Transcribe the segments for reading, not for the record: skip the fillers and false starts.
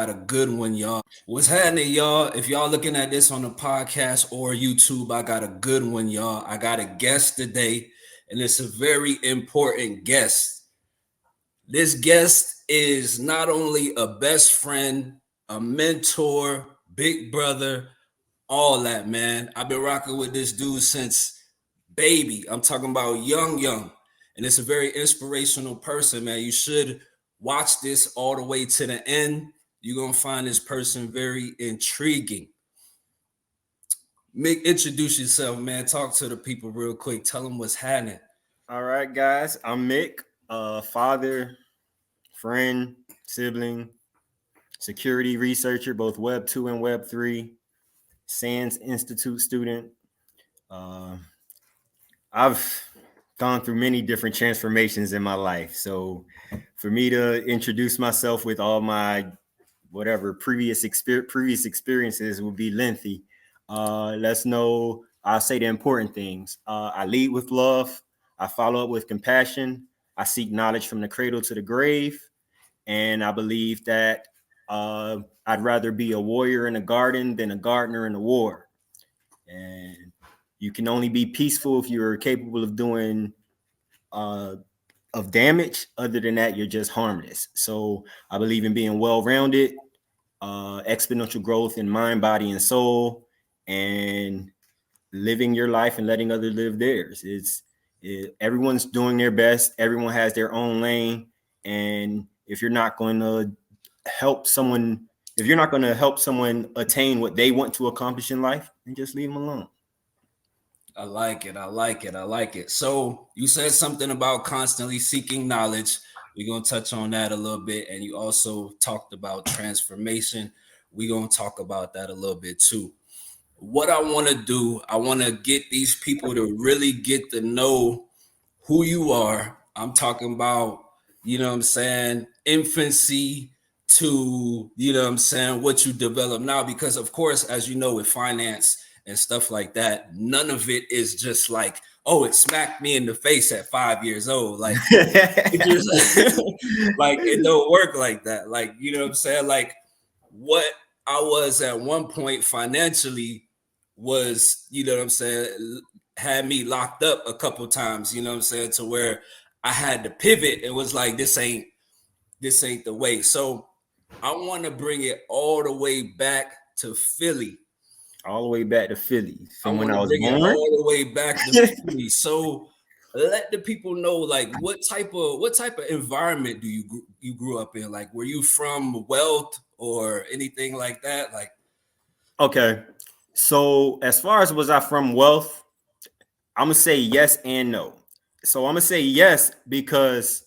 Got a good one, y'all. What's happening, y'all? If y'all looking at this on the podcast or YouTube, I got a good one, y'all. I got a guest today, and it's a very important guest. This guest is not only a best friend, a mentor, big brother, all that, man. I've been rocking with this dude since baby. I'm talking about young. And it's a very inspirational person, man. You should watch this all the way to the end. You're going to find this person very intriguing. Mick, introduce yourself, man. Talk to the people real quick. Tell them what's happening. All right, guys. I'm Mick, father, friend, sibling, security researcher, both Web 2 and Web 3, SANS Institute student. I've gone through many different transformations in my life. So for me to introduce myself with all my whatever previous experiences would be lengthy. Let's know. I'll say the important things. I lead with love. I follow up with compassion. I seek knowledge from the cradle to the grave. And I believe that I'd rather be a warrior in a garden than a gardener in a war. And you can only be peaceful if you're capable of doing of damage. Other than that, you're just harmless. So I believe in being well-rounded, exponential growth in mind, body, and soul, and living your life and letting others live theirs. Everyone's doing their best. Everyone has their own lane. And if you're not going to help someone, attain what they want to accomplish in life, then just leave them alone. I like it. So you said something about constantly seeking knowledge. We're going to touch on that a little bit. And you also talked about transformation. We're going to talk about that a little bit too. What I want to do, I want to get these people to really get to know who you are. I'm talking about, infancy to, what you develop now. Because, of course, as you know, with finance and stuff like that, none of it is just like, oh, it smacked me in the face at 5 years old. Like, it just, like, it don't work like that. Like, like what I was at one point financially was, had me locked up a couple times, to where I had to pivot. It was like, this ain't the way. So I want to bring it all the way back to Philly. All the way back to Philly from when I was born. All the way back to Philly. So let the people know, like, what type of environment do you grew up in? Like, were you from wealth or anything like that? Like, okay. So as far as was I from wealth, I'm gonna say yes and no. So I'm gonna say yes because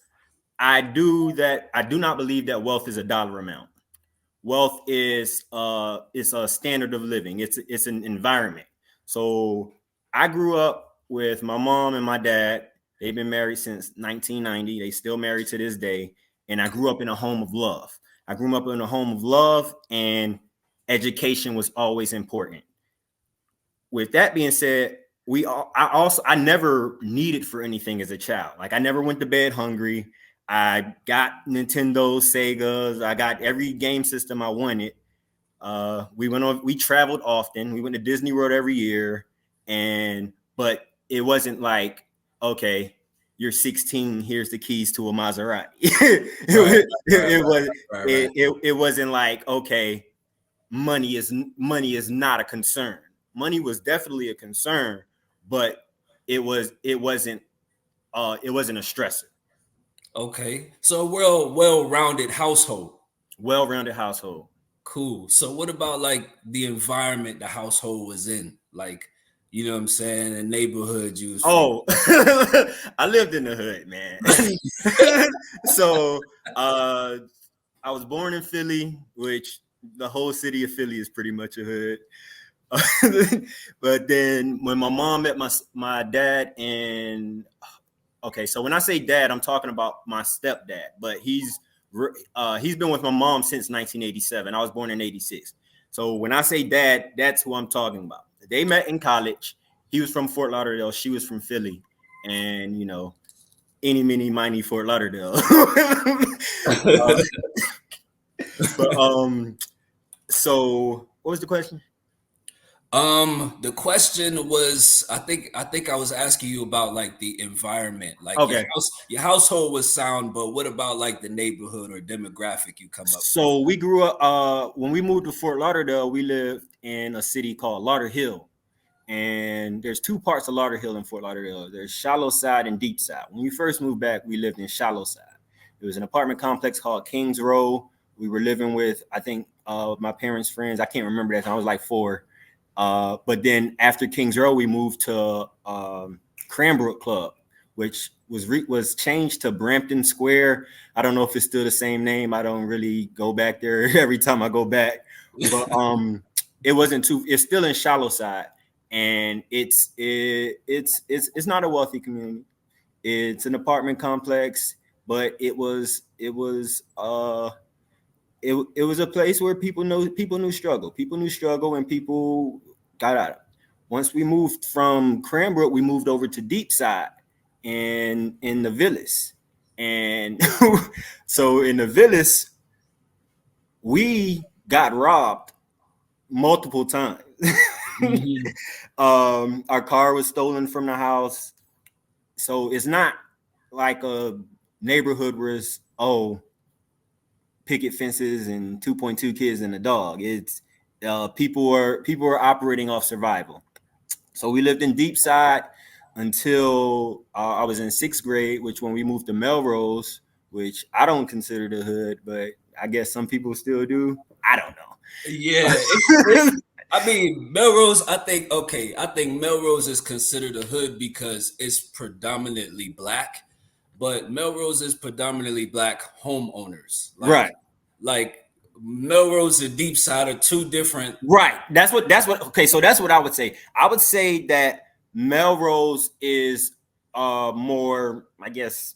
I do not believe that wealth is a dollar amount. Wealth is a standard of living. It's an environment. So I grew up with my mom and my dad. They've been married since 1990. They still married to this day. And I grew up in a home of love. And education was always important. With that being said, I never needed for anything as a child. Like I never went to bed hungry. I got Nintendo, Segas. I got every game system I wanted. We traveled often. We went to Disney World every year, but it wasn't like, okay, you're 16. Here's the keys to a Maserati. It wasn't like, okay, money is not a concern. Money was definitely a concern, but it wasn't a stressor. Okay, so well-rounded household. Well-rounded household. Cool. So what about like the environment the household was in? Like, you know what I'm saying? The neighborhood you was from. Oh, I lived in the hood, man. So I was born in Philly, which the whole city of Philly is pretty much a hood. But then when my mom met my dad, and okay, so when I say dad, I'm talking about my stepdad, but he's been with my mom since 1987. I was born in 86. So when I say dad, that's who I'm talking about. They met in college. He was from Fort Lauderdale. She was from Philly. And, any, mini, miny Fort Lauderdale. But so what was the question? The question was, I think I was asking you about like the environment, like Okay. your household was sound, but what about like the neighborhood or demographic you come up with? So we grew up when we moved to Fort Lauderdale, we lived in a city called Lauderhill. And there's two parts of Lauderhill and Fort Lauderdale. There's shallow side and deep side. When we first moved back, we lived in shallow side. It was an apartment complex called Kings Row. We were living with, I think, my parents' friends. I can't remember that time. I was like 4. But then after Kings Row, we moved to Cranbrook Club, which was changed to Brampton Square. I don't know if it's still the same name. I don't really go back there every time I go back. But it wasn't too. It's still in shallow side, and it's not a wealthy community. It's an apartment complex, but it was a place where people knew struggle. People knew struggle, and people got out. Once we moved from Cranbrook, we moved over to Deep Side, and in the villas, and so in the villas, we got robbed multiple times. Mhm. Our car was stolen from the house, so it's not like a neighborhood where it's picket fences and 2.2 kids and a dog. It's people are operating off survival. So we lived in Deep Side until I was in 6th grade, which when we moved to Melrose, which I don't consider the hood, but I guess some people still do. I don't Yeah, know. I mean, Melrose, I think Melrose is considered a hood because it's predominantly black, but Melrose is predominantly black homeowners. Right. Like Melrose and Deep Side are two different. Right. Okay, so that's what I would say. I would say that Melrose is more, I guess,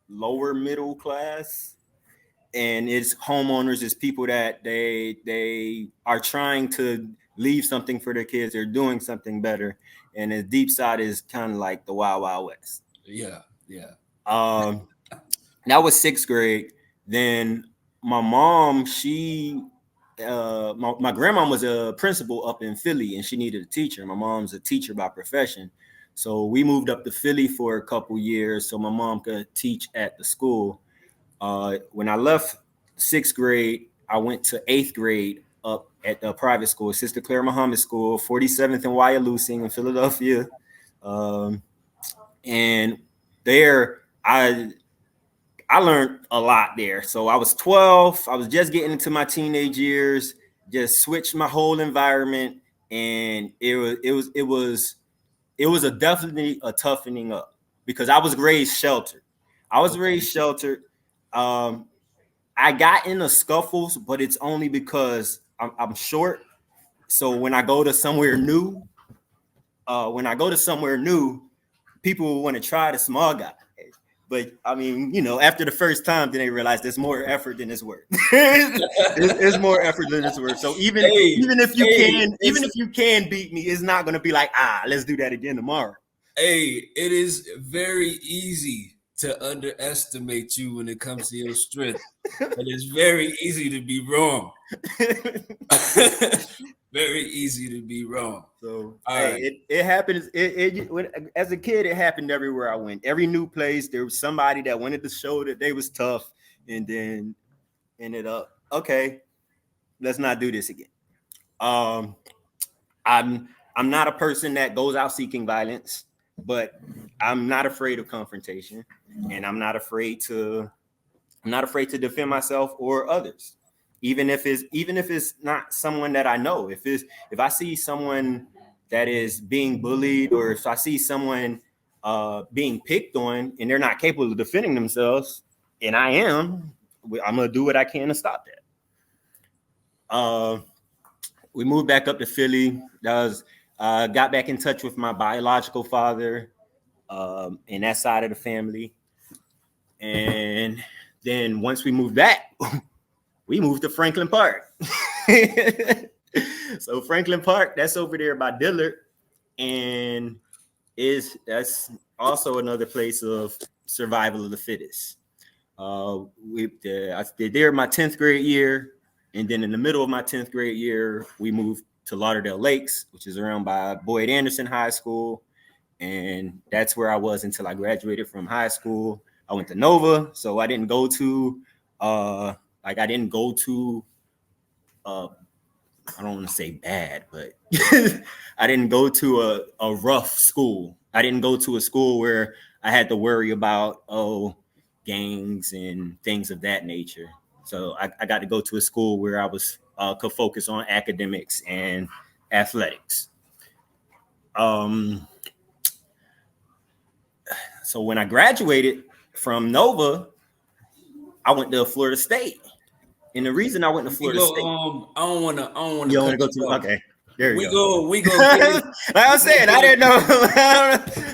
lower middle class, and it's homeowners, it's people that they are trying to leave something for their kids, they're doing something better. And the Deep Side is kind of like the Wild Wild West. Yeah, yeah. Um that was 6th grade. Then my mom, my grandma was a principal up in Philly, and she needed a teacher. My mom's a teacher by profession, so we moved up to Philly for a couple years so my mom could teach at the school. When I left 6th grade, I went to 8th grade up at the private school, Sister Claire Muhammad School, 47th and Wyalusing in Philadelphia. And there I learned a lot there. So I was 12. I was just getting into my teenage years. Just switched my whole environment, and it was a definitely a toughening up because I was raised sheltered. I was raised sheltered. I got into scuffles, but it's only because I'm short. So when I go to somewhere new, people want to try the small guy. But I mean, after the first time, then they realize there's more effort than it's worth. There's more effort than it's worth. So even Hey, even if you can beat me, it's not gonna be like, let's do that again tomorrow. it is very easy to underestimate you when it comes to your strength, but it's very easy to be wrong. Very easy to be wrong. So All hey, right. it happens. As a kid, it happened everywhere I went. Every new place, there was somebody that wanted to show that they was tough, and then ended up, okay, let's not do this again. Um, I'm I'm not a person that goes out seeking violence, but I'm not afraid of confrontation, and I'm not afraid to defend myself or others, even if it's not someone that I know. If I see someone that is being bullied, or if I see someone being picked on and they're not capable of defending themselves, and I'm gonna do what I can to stop that. Uh, we moved back up to Philly. Got back in touch with my biological father and that side of the family, and then once we moved back, we moved to Franklin Park. So Franklin Park, that's over there by Dillard, and that's also another place of survival of the fittest. I stayed there my 10th grade year, and then in the middle of my 10th grade year, we moved to Lauderdale Lakes, which is around by Boyd Anderson High School, and that's where I was until I graduated from high school. I went to Nova, so I didn't go to I didn't go to I don't want to say bad, but I didn't go to a rough school. I didn't go to a school where I had to worry about gangs and things of that nature. So I got to go to a school where I was could focus on academics and athletics. So when I graduated from Nova, I went to Florida State. And the reason I went to Florida State, I don't want to you don't cut want to go you to off. Okay, there you go. We go get it. Like I said, I didn't know.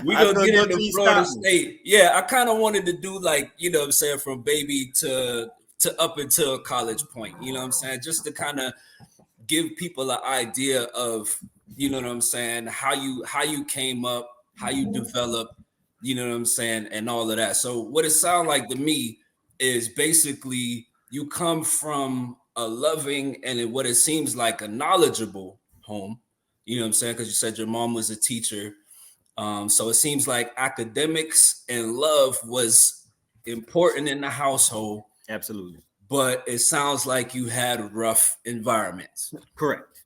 We gonna get into Florida State. Yeah, I kind of wanted to do like, you know what I'm saying, from baby to up until a college point, you know what I'm saying? Just to kind of give people an idea of, you know what I'm saying, how you came up, how you developed, you know what I'm saying, and all of that. So what it sounds like to me is basically you come from a loving and what it seems like a knowledgeable home, you know what I'm saying, because you said your mom was a teacher. So it seems like academics and love was important in the household. Absolutely. But it sounds like you had rough environments. Correct.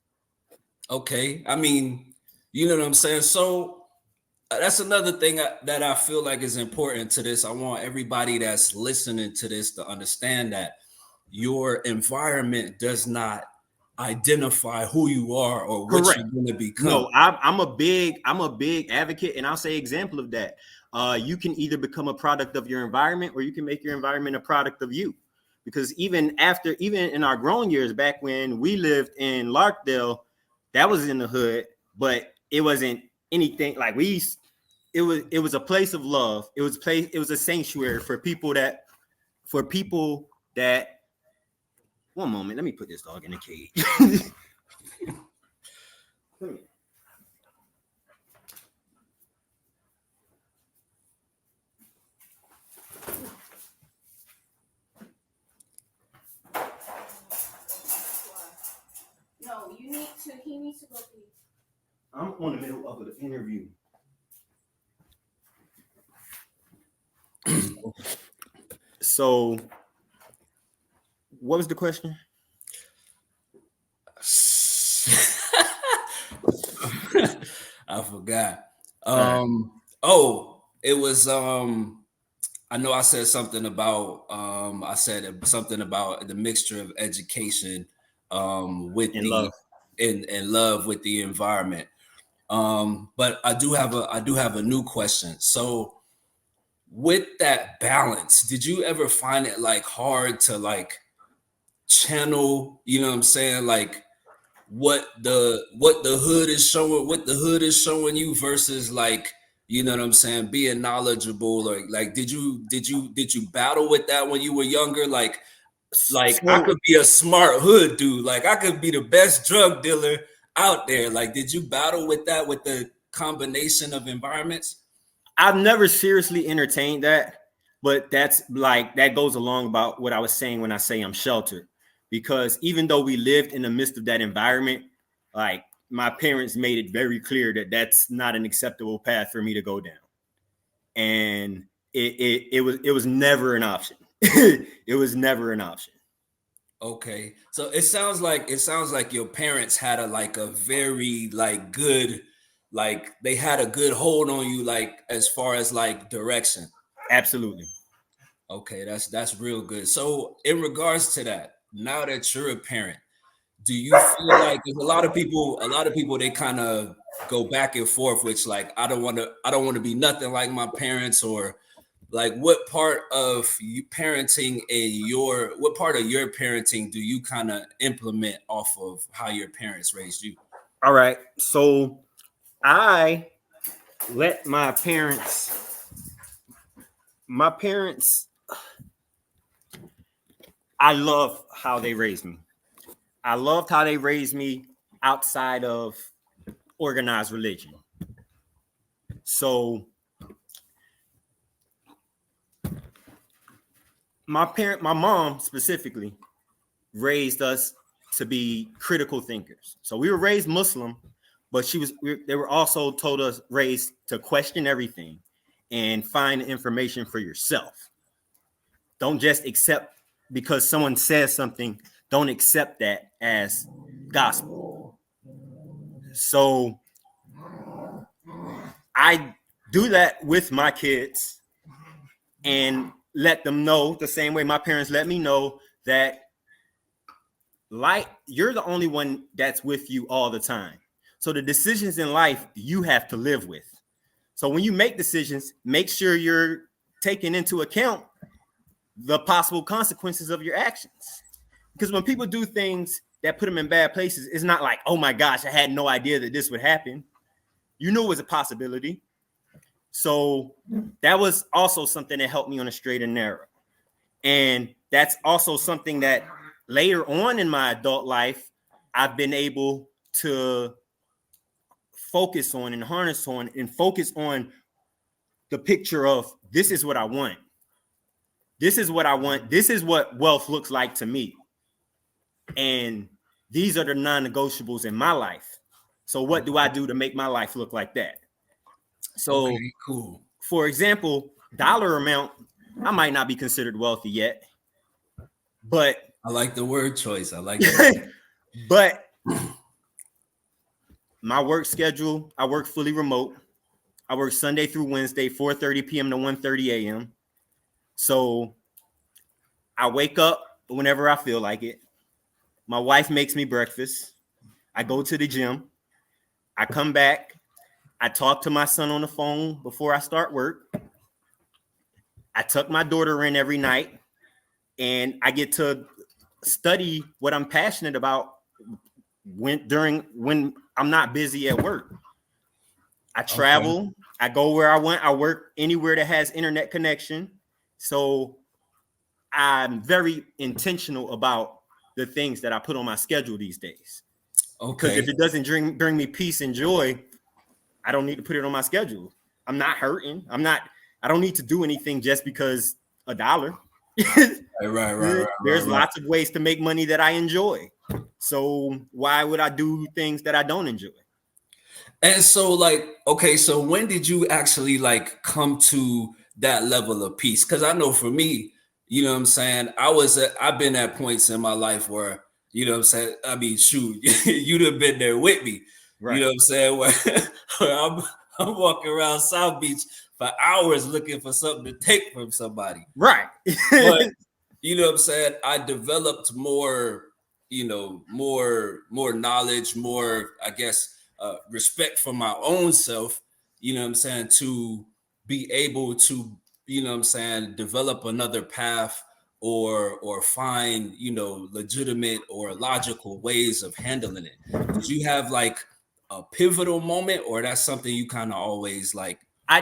Okay. I mean, you know what I'm saying? So that's another thing that I feel like is important to this. I want everybody that's listening to this to understand that your environment does not identify who you are or what Correct. you're going to become. No, I'm a big advocate, and I'll say example of that. You can either become a product of your environment, or you can make your environment a product of you. Because even in our grown years, back when we lived in Larkdale, that was in the hood, but it wasn't anything like it was a place of love. It was a sanctuary for people that one moment, let me put this dog in a cage. No, he needs to go pee. I'm on the middle of an interview. So, what was the question? I forgot. Right. It was I know I said something about something about the mixture of education with And love. and love with the environment. But I do have a new question. So with that balance, did you ever find it like hard to like channel, you know what I'm saying, like what the hood is showing you versus like, you know what I'm saying, being knowledgeable, or like did you battle with that when you were younger? Like I So could be a smart hood dude, like I could be the best drug dealer out there. Like did you battle with that with the combination of environments? I've never seriously entertained that, but that goes along about what I was saying when I say I'm sheltered, because even though we lived in the midst of that environment, like my parents made it very clear that that's not an acceptable path for me to go down, and it was never an option. It was never an option. Okay. So it sounds like your parents had a very like good, like they had a good hold on you, like as far as like direction. Absolutely. Okay, that's real good. So in regards to that, now that you're a parent, do you feel like, there's a lot of people they kind of go back and forth, which like I don't want to be nothing like my parents, or like what part of you parenting what part of your parenting do you kind of implement off of how your parents raised you? All right. So I let my parents, I love how they raised me. I loved how they raised me outside of organized religion. So my mom specifically raised us to be critical thinkers. So we were raised Muslim, but they were also told us raised to question everything and find information for yourself. Don't just accept because someone says something, don't accept that as gospel. So I do that with my kids and let them know the same way my parents let me know that you're the only one that's with you all the time. So the decisions in life you have to live with. So when you make decisions, make sure you're taking into account the possible consequences of your actions. Because when people do things that put them in bad places, it's not like, oh my gosh, I had no idea that this would happen. You knew it was a possibility. So that was also something that helped me on a straight and narrow. And that's also something that later on in my adult life, I've been able to focus on and harness on and focus on the picture of this is what I want. This is what I want. This is what wealth looks like to me. And these are the non-negotiables in my life. So what do I do to make my life look like that? So, okay, cool. For example, dollar amount, I might not be considered wealthy yet, but I like the word choice. I like that. But my work schedule, I work fully remote. I work Sunday through Wednesday, 4:30 p.m. to 1:30 a.m. So I wake up whenever I feel like it. My wife makes me breakfast. I go to the gym. I come back. I talk to my son on the phone before I start work. I tuck my daughter in every night, and I get to study what I'm passionate about when I'm not busy at work. I travel. Okay. I go where I want. I work anywhere that has internet connection. So I'm very intentional about the things that I put on my schedule these days. Okay. Because if it doesn't bring me peace and joy, I don't need to put it on my schedule. I'm not hurting. I don't need to do anything just because $1. Right. There's lots of ways to make money that I enjoy. So why would I do things that I don't enjoy? And so, like, okay, so when did you actually like come to that level of peace? Because I know for me, you know what I'm saying, I've been at points in my life where, you know what I'm saying, I mean, shoot, you'd have been there with me. Right. You know what I'm saying? Where I'm walking around South Beach for hours looking for something to take from somebody. Right. But you know what I'm saying? I developed more, you know, more knowledge, more, I guess, respect for my own self, you know what I'm saying, to be able to, you know what I'm saying, develop another path or find, you know, legitimate or logical ways of handling it. Did you have like a pivotal moment, or that's something you kind of always like? I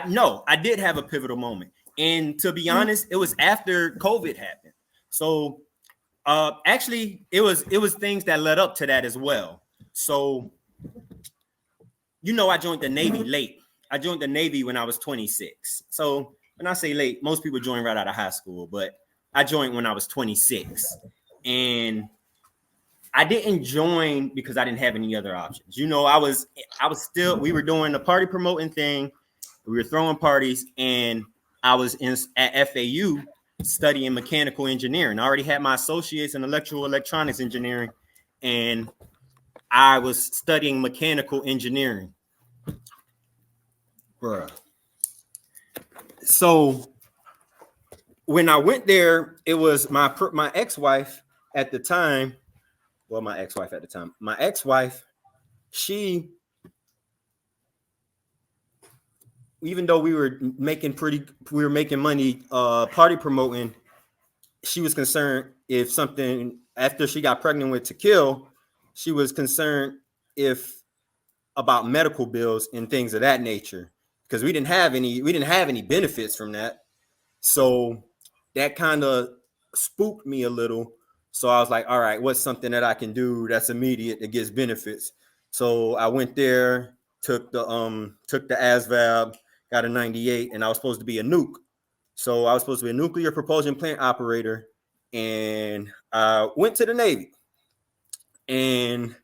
did have a pivotal moment. And to be honest, it was after COVID happened. So actually it was things that led up to that as well. So you know, I joined the Navy late. I joined the Navy when I was 26. So when I say late, most people join right out of high school, but I joined when I was 26. And I didn't join because I didn't have any other options. You know, we were doing the party promoting thing. We were throwing parties, and I was at FAU studying mechanical engineering. I already had my associates in electrical electronics engineering, and I was studying mechanical engineering. Bruh. So when I went there, it was my ex-wife at the time. Well, my ex-wife, she, even though we were making money party promoting, she was concerned if something, after she got pregnant with Wakil, she was concerned about medical bills and things of that nature, because we didn't have any benefits from that. So that kind of spooked me a little. So I was like, all right, what's something that I can do that's immediate that gives benefits? So I went there, took the ASVAB, got a 98, and I was supposed to be a nuke. So I was supposed to be a nuclear propulsion plant operator, and I went to the Navy. And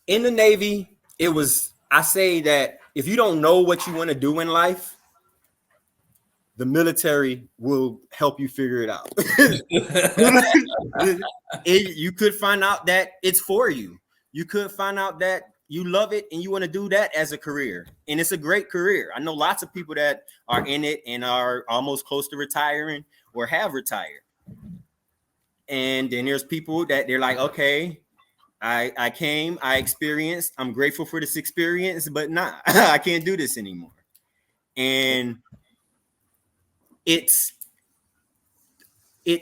in the Navy, I say that if you don't know what you want to do in life, the military will help you figure it out. You could find out that it's for you. You could find out that you love it and you want to do that as a career. And it's a great career. I know lots of people that are in it and are almost close to retiring or have retired. And then there's people that they're like, okay, I came, I experienced, I'm grateful for this experience, but nah, I can't do this anymore. And it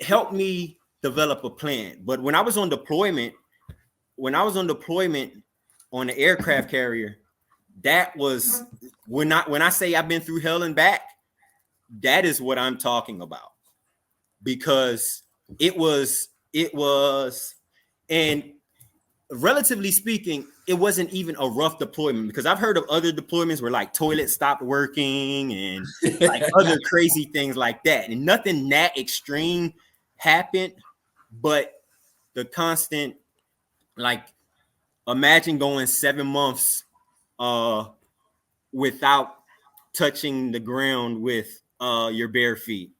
helped me develop a plan. But when I was on deployment on the aircraft carrier, that was when I say I've been through hell and back, that is what I'm talking about. Because it was, and relatively speaking, it wasn't even a rough deployment, because I've heard of other deployments where like toilets stopped working and like other crazy things like that. And nothing that extreme happened, but the constant, like, imagine going 7 months without touching the ground with your bare feet,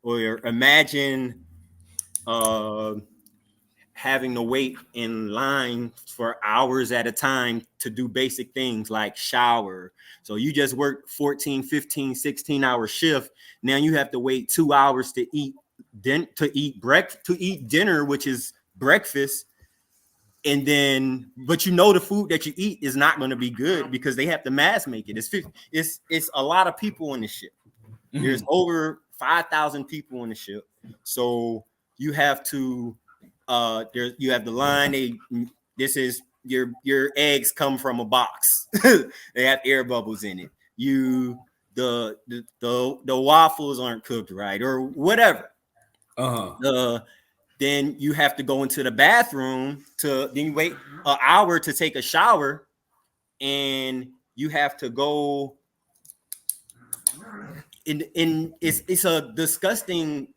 or imagine having to wait in line for hours at a time to do basic things like shower. So you just work 14, 15, 16-hour shift. Now you have to wait 2 hours to eat dinner, which is breakfast. And then, but the food that you eat is not going to be good because they have to mass make it. It's a lot of people on the ship. Mm-hmm. There's over 5,000 people on the ship. So you have to, you have the line. This is your eggs come from a box. They have air bubbles in it. The waffles aren't cooked right or whatever. Then you have to go into the bathroom then you wait an hour to take a shower, and you have to go in it's a disgusting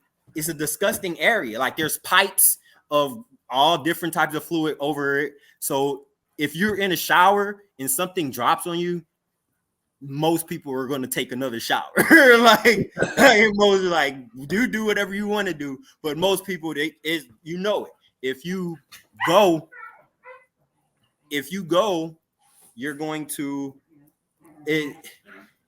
area. Like there's pipes of all different types of fluid over it. So if you're in a shower and something drops on you, most people are going to take another shower. like most like do whatever you want to do, but most people it. If you go, you're going to it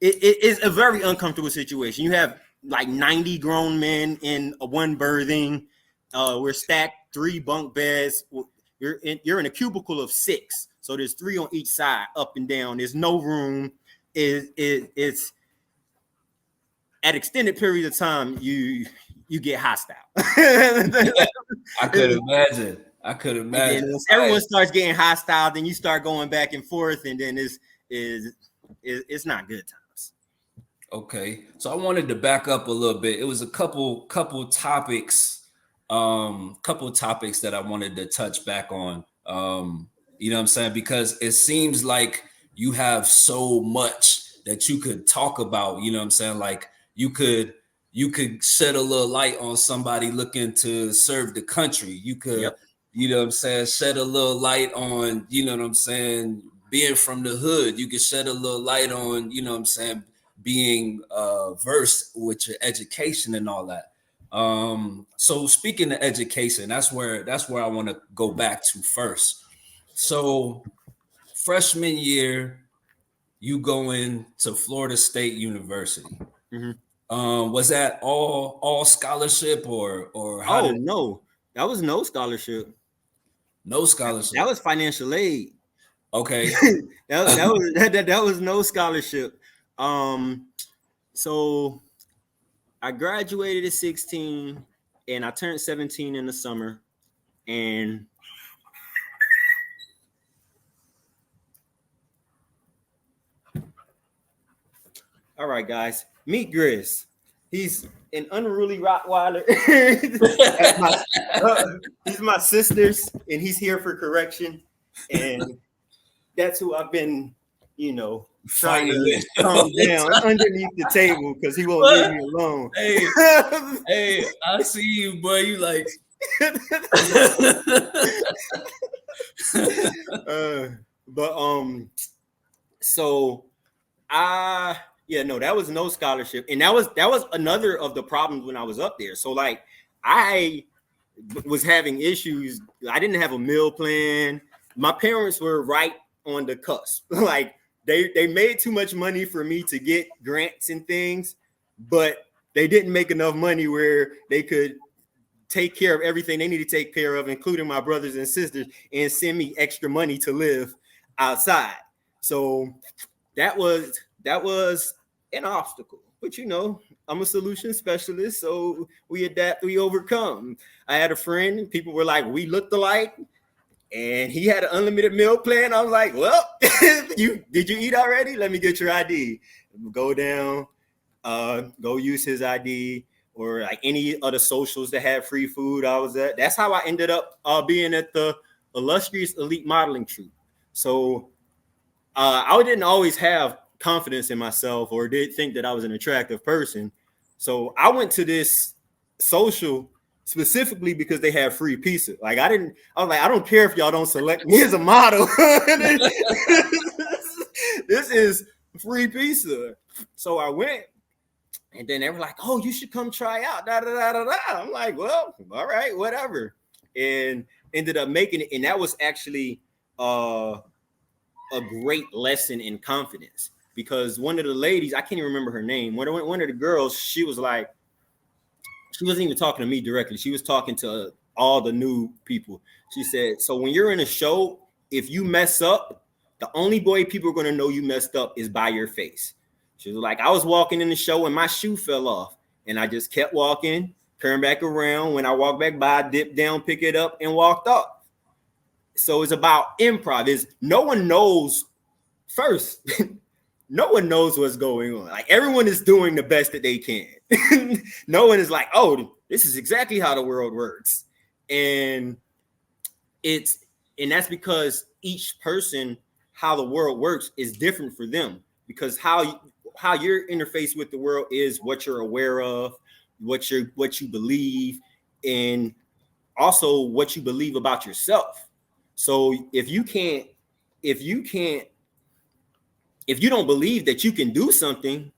is a very uncomfortable situation. You have like 90 grown men in one berthing. We're stacked 3 bunk beds. You're in a cubicle of 6, so there's 3 on each side, up and down. There's no room. It's at extended period of time you get hostile. I could imagine. Everyone starts getting hostile, then you start going back and forth, and then it's not good times. Okay, so I wanted to back up a little bit. It was a couple topics that I wanted to touch back on. You know what I'm saying? Because it seems like you have so much that you could talk about, you know what I'm saying? Like you could shed a little light on somebody looking to serve the country. You could, yep. You know what I'm saying, shed a little light on, you know what I'm saying, being from the hood. You could shed a little light on, you know what I'm saying, being versed with your education and all that. So speaking of education, that's where I want to go back to first. So freshman year, you going to Florida State University. Mm-hmm. Was that all scholarship or how? No, that was no scholarship. No scholarship. That was financial aid. Okay. that was no scholarship. So I graduated at 16 and I turned 17 in the summer, and all right, guys, meet Grizz. He's an unruly Rottweiler. He's my sister's, and he's here for correction. And that's who I've been, trying Fighting to calm down underneath the table because he won't leave me alone. Hey, hey, I see you, boy. You like. So that was no scholarship, and that was another of the problems when I was up there. So like I was having issues. I didn't have a meal plan. My parents were right on the cusp. Like they made too much money for me to get grants and things, but they didn't make enough money where they could take care of everything they need to take care of, including my brothers and sisters, and send me extra money to live outside. So that was an obstacle. But I'm a solution specialist, so we adapt, we overcome. I had a friend, people were like, we looked alike, and he had an unlimited meal plan. I was like, well, did you eat already? Let me get your ID. Go down, go use his ID, or like any other socials that had free food. I was at. That's how I ended up being at the illustrious elite modeling troupe. So I didn't always have confidence in myself or did think that I was an attractive person. So I went to this social specifically because they had free pizza. I was like, I don't care if y'all don't select me as a model. This is free pizza. So I went, and then they were like, oh, you should come try out. Da, da, da, da, da. I'm like, well, all right, whatever. And ended up making it. And that was actually a great lesson in confidence, because one of the ladies, I can't even remember her name, one of the girls, she was like, she wasn't even talking to me directly. She was talking to all the new people. She said, so when you're in a show, if you mess up, the only way people are going to know you messed up is by your face. She was like, I was walking in the show and my shoe fell off, and I just kept walking, turned back around. When I walked back by, I dipped down, pick it up, and walked up. So it's about improv. No one knows first. No one knows what's going on. Like, everyone is doing the best that they can. No one is like, oh, this is exactly how the world works. And that's because each person, how the world works is different for them, because how your interface with the world is what you're aware of, what you believe, and also what you believe about yourself. So if you don't believe that you can do something,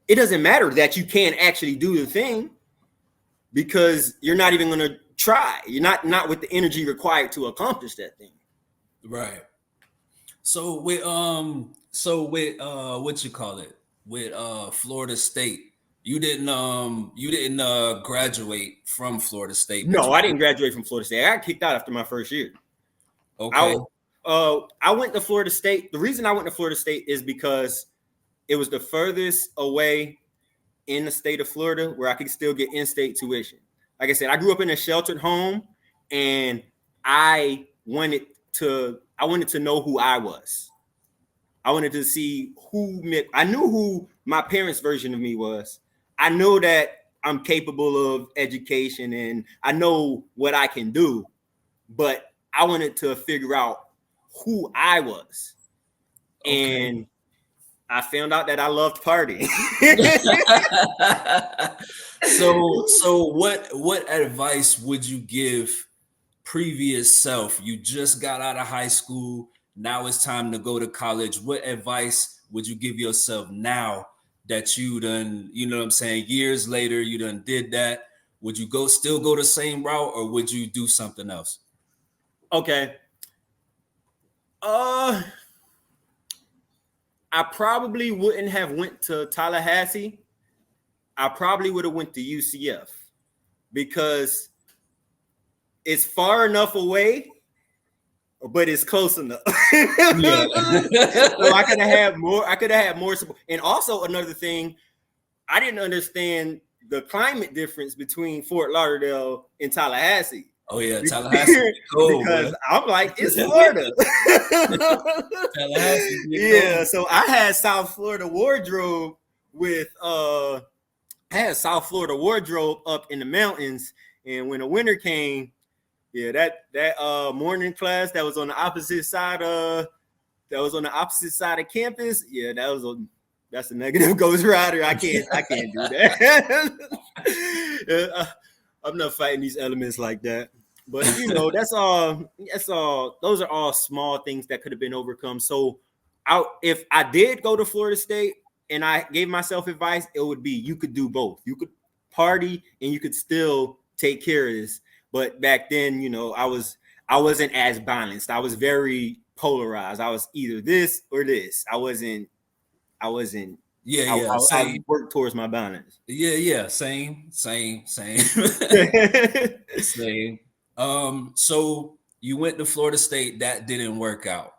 it doesn't matter that you can't actually do the thing, because you're not even going to try. You're not with the energy required to accomplish that thing. Right. So with what you call it, with Florida State, you didn't graduate from Florida State. No, I didn't graduate from Florida State. I got kicked out after my first year. Okay. I went to Florida State. The reason I went to Florida State is because it was the furthest away in the state of Florida where I could still get in-state tuition. Like I said, I grew up in a sheltered home, and I wanted to know who I was. I wanted to see I knew who my parents' version of me was. I know that I'm capable of education and I know what I can do, but I wanted to figure out who I was. Okay. And I found out that I loved partying. So what advice would you give previous self? You just got out of high school. Now it's time to go to college. What advice would you give yourself now that you done, years later, you done did that? Would you still go the same route, or would you do something else? Okay. I probably wouldn't have went to Tallahassee. I probably would have went to UCF, because it's far enough away, but it's close enough. Yeah. So I could have had more support. And also another thing, I didn't understand the climate difference between Fort Lauderdale and Tallahassee. Oh yeah, Tallahassee cold, because I'm like, it's Florida. Tallahassee, yeah. So I had South Florida wardrobe up in the mountains, and when the winter came, yeah, that morning class that was on the opposite side of that was on the opposite side of campus, yeah, that's a negative Ghost Rider. I can't do that. I'm not fighting these elements like that. But you know, that's all. Those are all small things that could have been overcome. So, if I did go to Florida State and I gave myself advice, it would be you could do both. You could party and you could still take care of this. But back then, you know, I wasn't as balanced. I was very polarized. I was either this or this. I wasn't. I worked towards my balance. Yeah. Same. Same. So you went to Florida State. That didn't work out.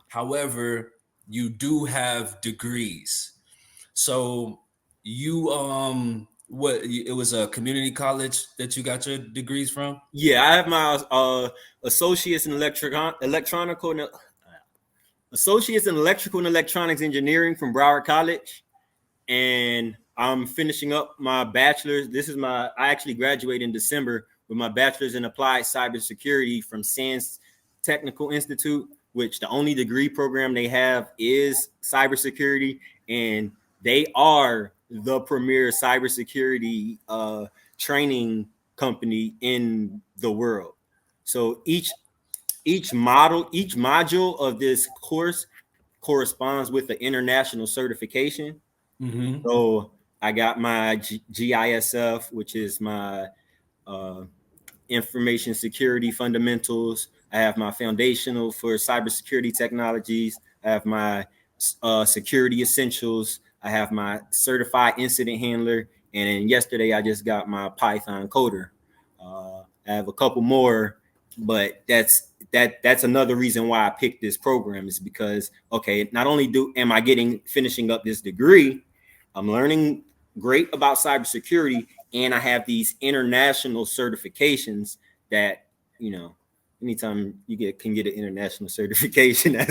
However, you do have degrees. So you it was a community college that you got your degrees from? Yeah, I have my associates in associates in electrical and electronics engineering from Broward College, and I'm finishing up my bachelor's. I actually graduated in December with my bachelor's in applied cybersecurity from SANS Technical Institute, which the only degree program they have is cybersecurity, and they are the premier cybersecurity training company in the world. So each module of this course corresponds with the international certification. Mm-hmm. So I got my GISF, which is my information security fundamentals. I have my foundational for cybersecurity technologies. I have my security essentials. I have my certified incident handler. And then yesterday I just got my Python coder. I have a couple more, but that's another reason why I picked this program, is because, okay, not only am I finishing up this degree, I'm learning great about cybersecurity, and I have these international certifications that, you know, anytime you can get an international certification, that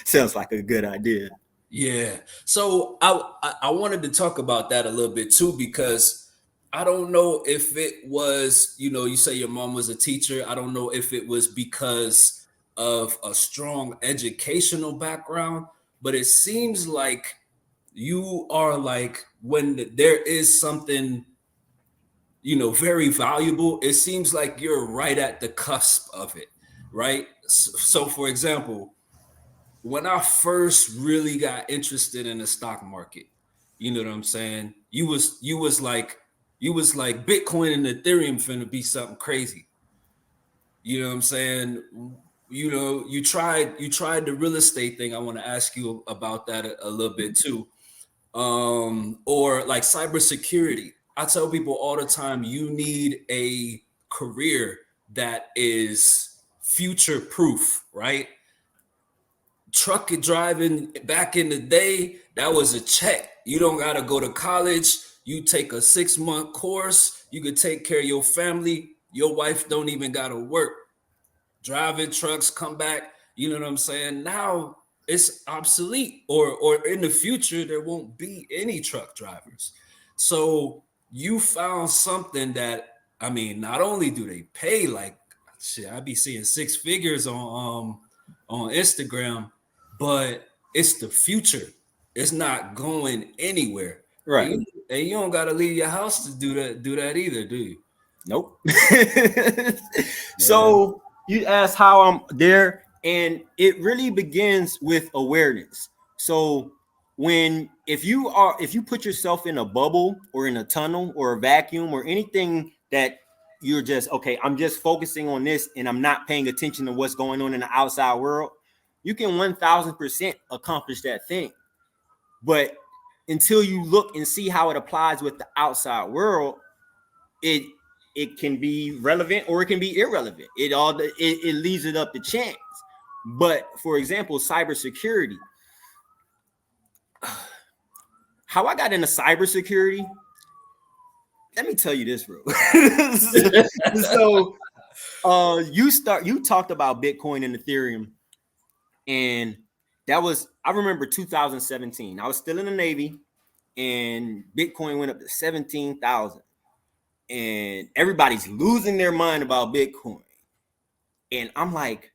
sounds like a good idea. Yeah. So I wanted to talk about that a little bit too, because I don't know if it was, you know, you say your mom was a teacher. I don't know if it was because of a strong educational background, but it seems like you are like, when there is something, you know, very valuable, it seems like you're right at the cusp of it, right? So for example, when I first really got interested in the stock market, you know what I'm saying? You was like Bitcoin and Ethereum finna be something crazy. You know what I'm saying? You know, you tried the real estate thing. I want to ask you about that a little bit too. Or like cybersecurity. I tell people all the time, you need a career that is future proof, right? Truck driving back in the day, that was a check. You don't got to go to college. You take a 6-month course. You could take care of your family. Your wife don't even got to work. Driving trucks, come back. You know what I'm saying? Now it's obsolete, or in the future there won't be any truck drivers. So you found something that, I mean, not only do they pay like shit, I be seeing 6 figures on Instagram, but it's the future. It's not going anywhere. Right. And you don't gotta leave your house to do that either, do you? Nope. So you asked how I'm there, and it really begins with awareness. So if you put yourself in a bubble or in a tunnel or a vacuum or anything that you're just, okay, I'm just focusing on this and I'm not paying attention to what's going on in the outside world, you can 1000% accomplish that thing. But until you look and see how it applies with the outside world, it can be relevant or it can be irrelevant. It leaves it up to chance. But for example, cybersecurity. How I got into cybersecurity, let me tell you this, bro. So you talked about Bitcoin and Ethereum, and I remember 2017. I was still in the Navy, and Bitcoin went up to 17,000. And everybody's losing their mind about Bitcoin. And I'm like,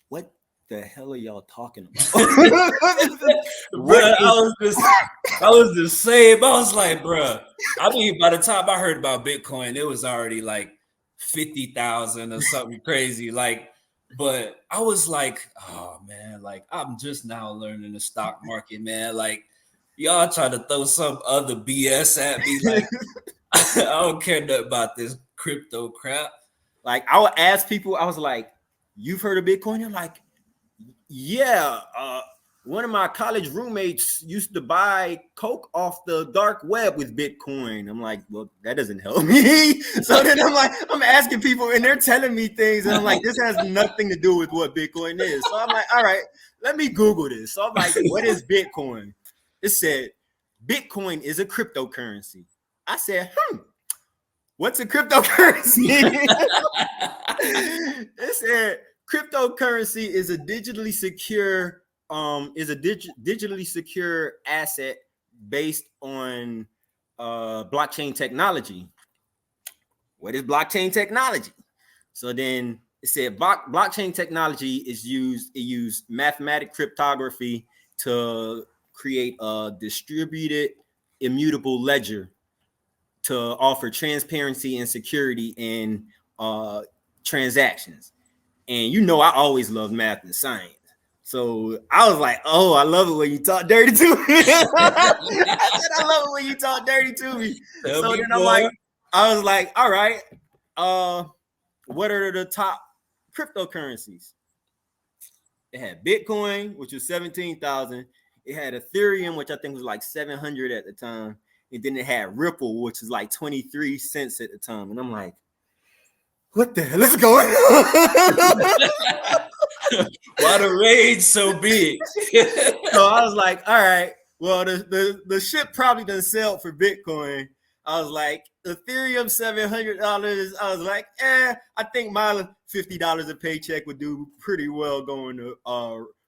what the hell are y'all talking about? Bro, I was the same. I was like, bro. I mean, by the time I heard about Bitcoin, it was already like 50,000 or something crazy. Like, but I was like, oh man, like I'm just now learning the stock market, man. Like, y'all try to throw some other BS at me. Like, I don't care nothing about this crypto crap. Like, I would ask people, I was like, you've heard of Bitcoin? They're like, yeah, one of my college roommates used to buy coke off the dark web with Bitcoin. I'm like, well, that doesn't help me. So then I'm asking people and they're telling me things. And I'm like, this has nothing to do with what Bitcoin is. So I'm like, all right, let me Google this. So I'm like, what is Bitcoin? It said, Bitcoin is a cryptocurrency. I said, what's a cryptocurrency? It said, cryptocurrency is a digitally secure digitally secure asset based on blockchain technology. What is blockchain technology? So then it said blockchain technology is used mathematic cryptography to create a distributed immutable ledger to offer transparency and security in transactions. And you know, I always love math and science. So I was like, oh, I love it when you talk dirty to me. I said, I love it when you talk dirty to me. So then I was like, all right, what are the top cryptocurrencies? It had Bitcoin, which was 17,000. It had Ethereum, which I think was like 700 at the time. And then it had Ripple, which is like 23 cents at the time. And I'm like, what the hell is going on? Why the rage so big? So I was like, all right, well, the ship probably done sell for Bitcoin. I was like, Ethereum $700. I was like, I think my $50 a paycheck would do pretty well going to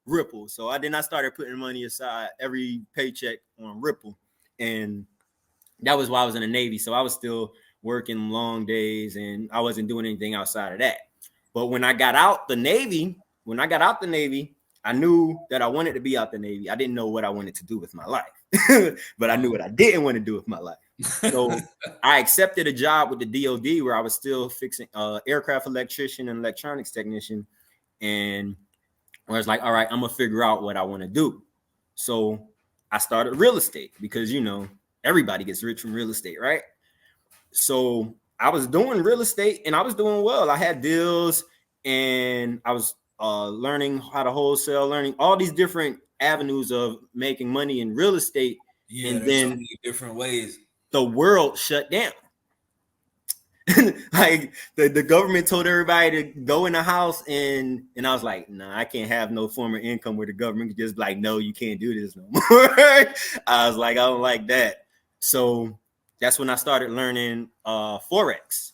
Ripple. So I started putting money aside every paycheck on Ripple. And that was while I was in the Navy. So I was still working long days and I wasn't doing anything outside of that. But when I got out the Navy, I knew that I wanted to be out the Navy. I didn't know what I wanted to do with my life, but I knew what I didn't want to do with my life. So I accepted a job with the DOD where I was still fixing aircraft electrician and electronics technician. And I was like, all right, I'm going to figure out what I want to do. So I started real estate because, you know, everybody gets rich from real estate, right? So I was doing real estate and I was doing well. I had deals and I was learning how to wholesale, learning all these different avenues of making money in real estate. Yeah, and there's then so many different ways. The world shut down. Like the government told everybody to go in the house and I was like, nah, I can't have no form of income where the government just like, no, you can't do this no more. I was like, I don't like that. So that's when I started learning Forex.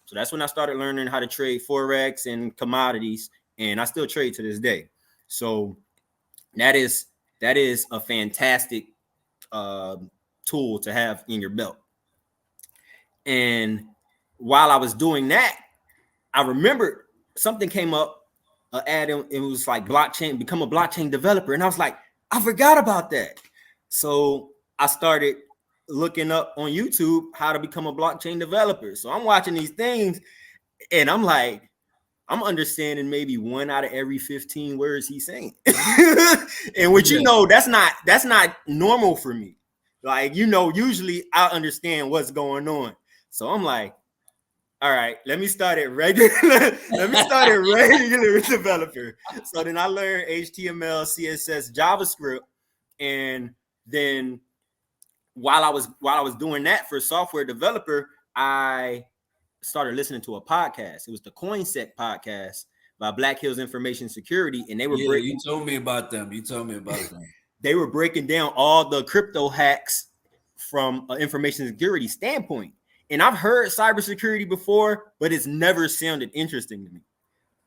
So that's when I started learning how to trade Forex and commodities. And I still trade to this day. So that is a fantastic tool to have in your belt. And while I was doing that, I remembered something came up, an ad, it was like blockchain, become a blockchain developer. And I was like, I forgot about that. So I started looking up on YouTube how to become a blockchain developer. So I'm watching these things and I'm like, I'm understanding maybe 1 out of every 15 words he's saying. And which, you know, that's not normal for me. Like, you know, usually I understand what's going on. So I'm like, all right, let me start it regular. Let me start it regular developer. So then I learned HTML, CSS, JavaScript. And then while I was doing that for software developer, I started listening to a podcast. It was the CoinSec podcast by Black Hills Information Security. And they were you told me about them. They were breaking down all the crypto hacks from an information security standpoint. And I've heard cybersecurity before, but it's never sounded interesting to me.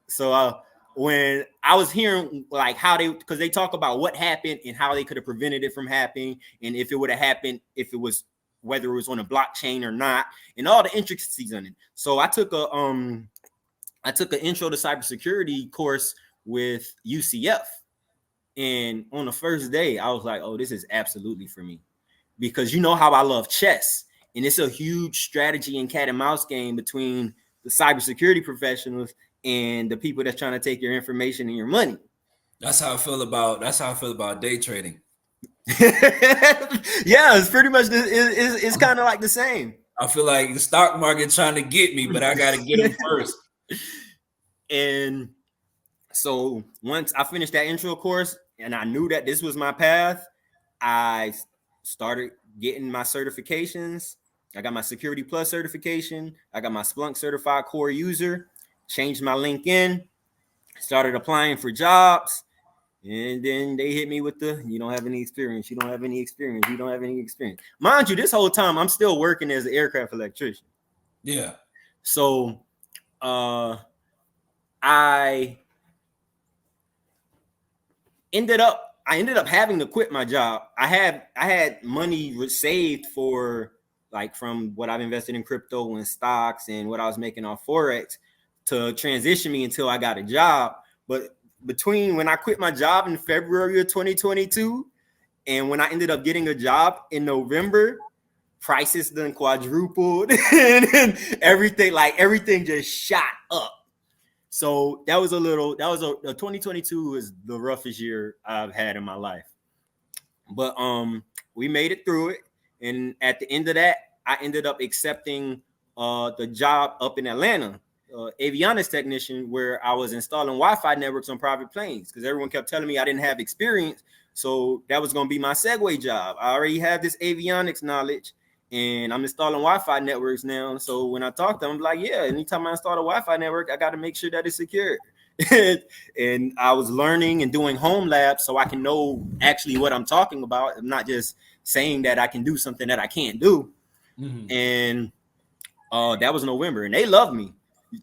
So when I was hearing like how because they talk about what happened and how they could have prevented it from happening, and if it would have happened, whether it was on a blockchain or not, and all the intricacies on it. So I took an intro to cybersecurity course with UCF. And on the first day, I was like, oh, this is absolutely for me. Because you know how I love chess. And it's a huge strategy and cat and mouse game between the cybersecurity professionals and the people that's trying to take your information and your money. That's how I feel about day trading. Yeah, it's pretty much it's kind of like the same. I feel like the stock market trying to get me, but I got to get them first. And so once I finished that intro course and I knew that this was my path, I started getting my certifications. I got my Security Plus certification. I got my Splunk certified core user, changed my LinkedIn, started applying for jobs. And then they hit me with the, you don't have any experience. You don't have any experience. You don't have any experience. Mind you, this whole time I'm still working as an aircraft electrician. Yeah. So I ended up having to quit my job. I had money saved for like from what I've invested in crypto and stocks and what I was making off Forex to transition me until I got a job. But between when I quit my job in February of 2022 and when I ended up getting a job in November, prices done quadrupled and everything just shot up. So that was a 2022 was the roughest year I've had in my life. But we made it through it. And at the end of that, I ended up accepting the job up in Atlanta, avionics technician, where I was installing Wi-Fi networks on private planes because everyone kept telling me I didn't have experience. So that was going to be my segue job. I already have this avionics knowledge and I'm installing Wi-Fi networks now. So when I talk to them, I'm like, yeah, anytime I install a Wi-Fi network, I got to make sure that it's secure. And I was learning and doing home labs so I can know actually what I'm talking about. I'm not just saying that I can do something that I can't do. Mm-hmm. And that was November and they loved me.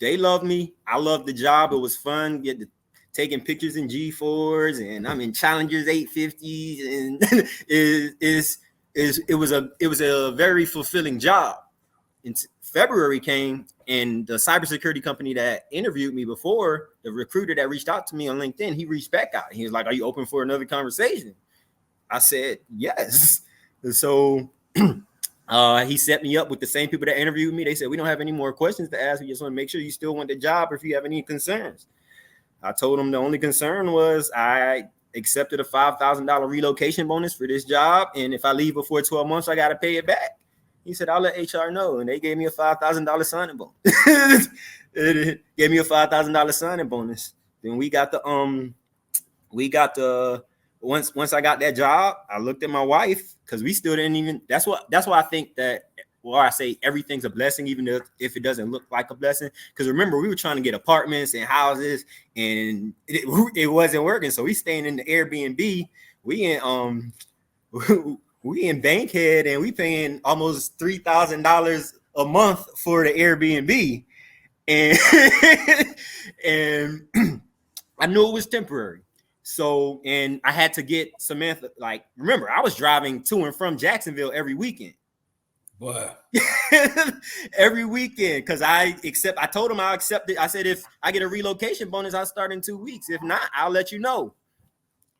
I loved the job. It was fun. Taking pictures in G4s and I'm in Challengers 850s and it was a very fulfilling job. And February came and the cybersecurity company that interviewed me before, the recruiter that reached out to me on LinkedIn, he reached back out. He was like, "Are you open for another conversation?" I said, "Yes." And so he set me up with the same people that interviewed me. They said, "We don't have any more questions to ask. We just want to make sure you still want the job or if you have any concerns." I told him the only concern was I accepted a $5,000 relocation bonus for this job. And if I leave before 12 months, I got to pay it back. He said, I'll let HR know. And they gave me a $5,000 signing bonus. It gave me a $5,000 signing bonus. Then we got once I got that job, I looked at my wife because we still didn't even, that's why I think that, well, I say everything's a blessing, even if it doesn't look like a blessing. Because remember, we were trying to get apartments and houses, and it wasn't working. So we staying in the Airbnb. We in Bankhead, and we paying almost $3,000 a month for the Airbnb, and and I knew it was temporary. So, and I had to get Samantha. Like, remember, I was driving to and from Jacksonville every weekend. What? Every weekend, because I told him I'll accept it. I said, if I get a relocation bonus, I'll start in 2 weeks. If not, I'll let you know.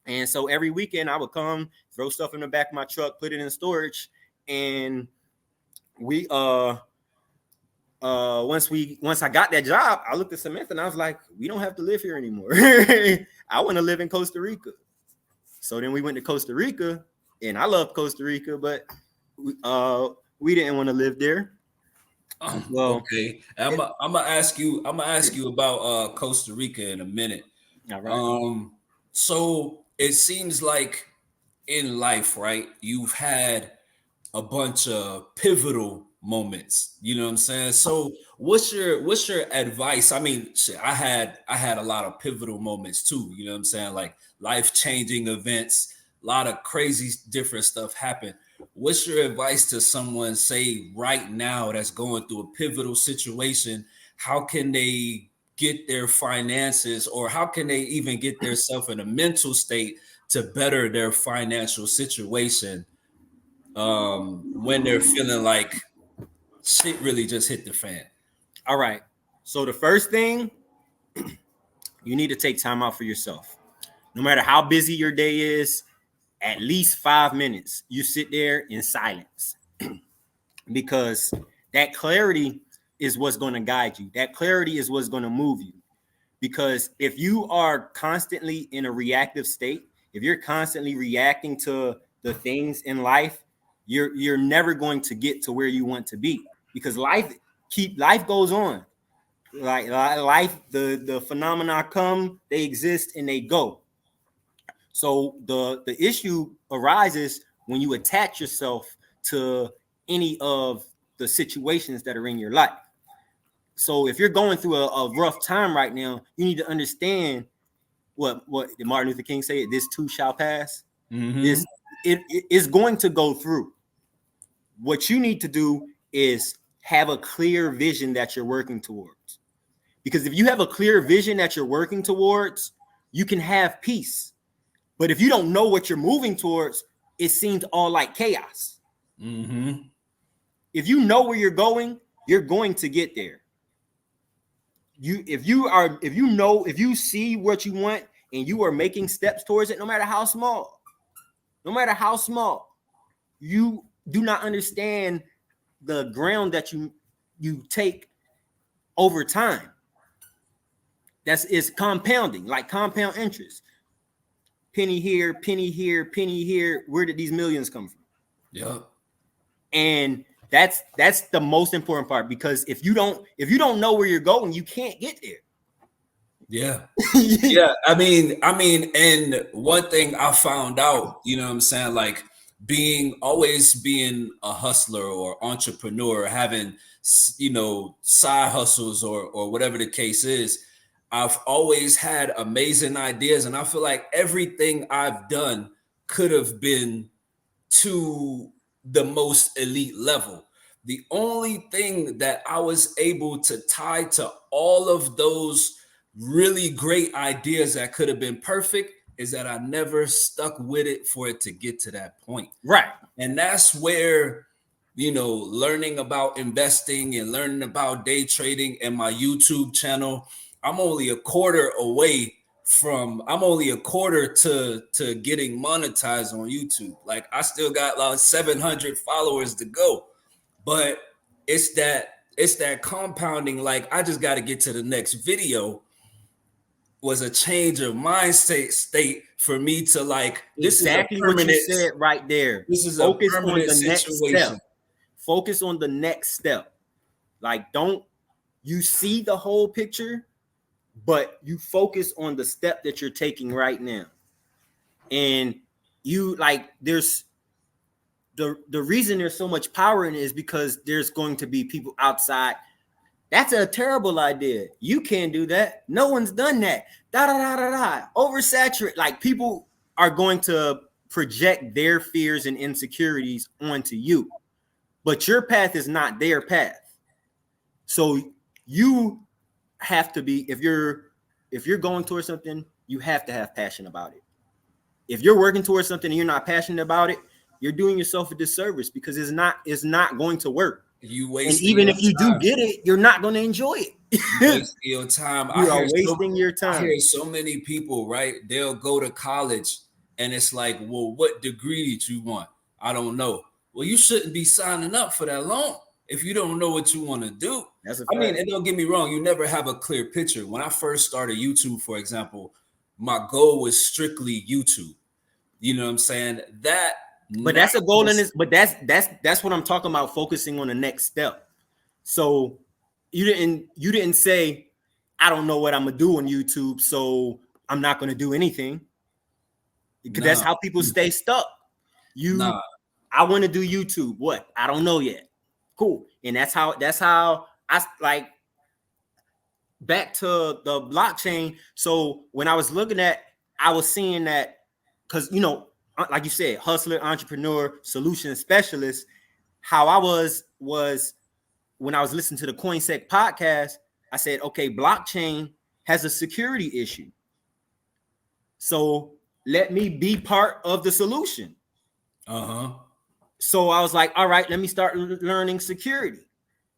And so every weekend I would come, throw stuff in the back of my truck, put it in storage. And we once I got that job, I looked at Samantha and I was like, we don't have to live here anymore. I want to live in Costa Rica. So then we went to Costa Rica, and I love Costa Rica, but we didn't want to live there. Well, okay. I'm gonna ask you about Costa Rica in a minute. All right. So it seems like in life, right? You've had a bunch of pivotal moments. You know what I'm saying? So what's your advice? I mean, I had a lot of pivotal moments too. You know what I'm saying? Like life-changing events, a lot of crazy different stuff happened. What's your advice to someone, say, right now that's going through a pivotal situation? How can they get their finances, or how can they even get themselves in a mental state to better their financial situation when they're feeling like shit really just hit the fan? All right. So the first thing, you need to take time out for yourself. No matter how busy your day is, at least 5 minutes, you sit there in silence because that clarity is what's going to guide you. That clarity is what's going to move you. Because if you are constantly in a reactive state, if you're constantly reacting to the things in life, you're never going to get to where you want to be, because life goes on. Like life, the phenomena come, they exist, and they go. So the issue arises when you attach yourself to any of the situations that are in your life. So if you're going through a rough time right now, you need to understand what did Martin Luther King say? This too shall pass. Mm-hmm. This it is going to go through. What you need to do is have a clear vision that you're working towards. Because if you have a clear vision that you're working towards, you can have peace. But if you don't know what you're moving towards, it seems all like chaos. Mm-hmm. If you know where you're going to get there. If you see what you want and you are making steps towards it, no matter how small, you do not understand the ground that you take over time. It's compounding, like compound interest. Penny here, penny here, penny here. Where did these millions come from? Yeah. And that's the most important part, because if you don't know where you're going, you can't get there. Yeah. Yeah. I mean, and one thing I found out, you know what I'm saying, like always being a hustler or entrepreneur, having, you know, side hustles or whatever the case is, I've always had amazing ideas. And I feel like everything I've done could have been to the most elite level. The only thing that I was able to tie to all of those really great ideas that could have been perfect is that I never stuck with it for it to get to that point. Right. And that's where, you know, learning about investing and learning about day trading and my YouTube channel, I'm only a quarter to getting monetized on YouTube. Like I still got like 700 followers to go, but it's that compounding. Like I just got to get to the next video was a change of mindset state for me to like, this exactly is a permanent, what you said right there. This is Focus a permanent on the next situation. step. Focus on the next step. Like you see the whole picture, but you focus on the step that you're taking right now. And you like there's the reason there's so much power in it is because there's going to be people outside. That's a terrible idea. You can't do that. No one's done that. Oversaturate. Like people are going to project their fears and insecurities onto you, but your path is not their path. So you have to be, if you're going towards something, you have to have passion about it. If you're working towards something and you're not passionate about it, you're doing yourself a disservice, because it's not going to work. You waste. And even if you do get it, you're not going to enjoy it. You wasting your time. You are wasting your time. I hear so many people, right? They'll go to college and it's like, well, what degree did you want? I don't know. Well, you shouldn't be signing up for that long if you don't know what you want to do. I mean, and don't get me wrong, you never have a clear picture. When I first started YouTube, for example, my goal was strictly YouTube. You know what I'm saying? But that's a goal in this, but that's what I'm talking about, focusing on the next step. So you didn't say, I don't know what I'm gonna do on YouTube, so I'm not gonna do anything. Because that's how people stay stuck. I want to do YouTube. What? I don't know yet. Cool. And that's how I like back to the blockchain. So when I was looking at, I was seeing that, because like you said, hustler, entrepreneur, solution specialist. How I was when I was listening to the CoinSec podcast, I said, okay, blockchain has a security issue. So let me be part of the solution. So I was like, all right, let me start learning security.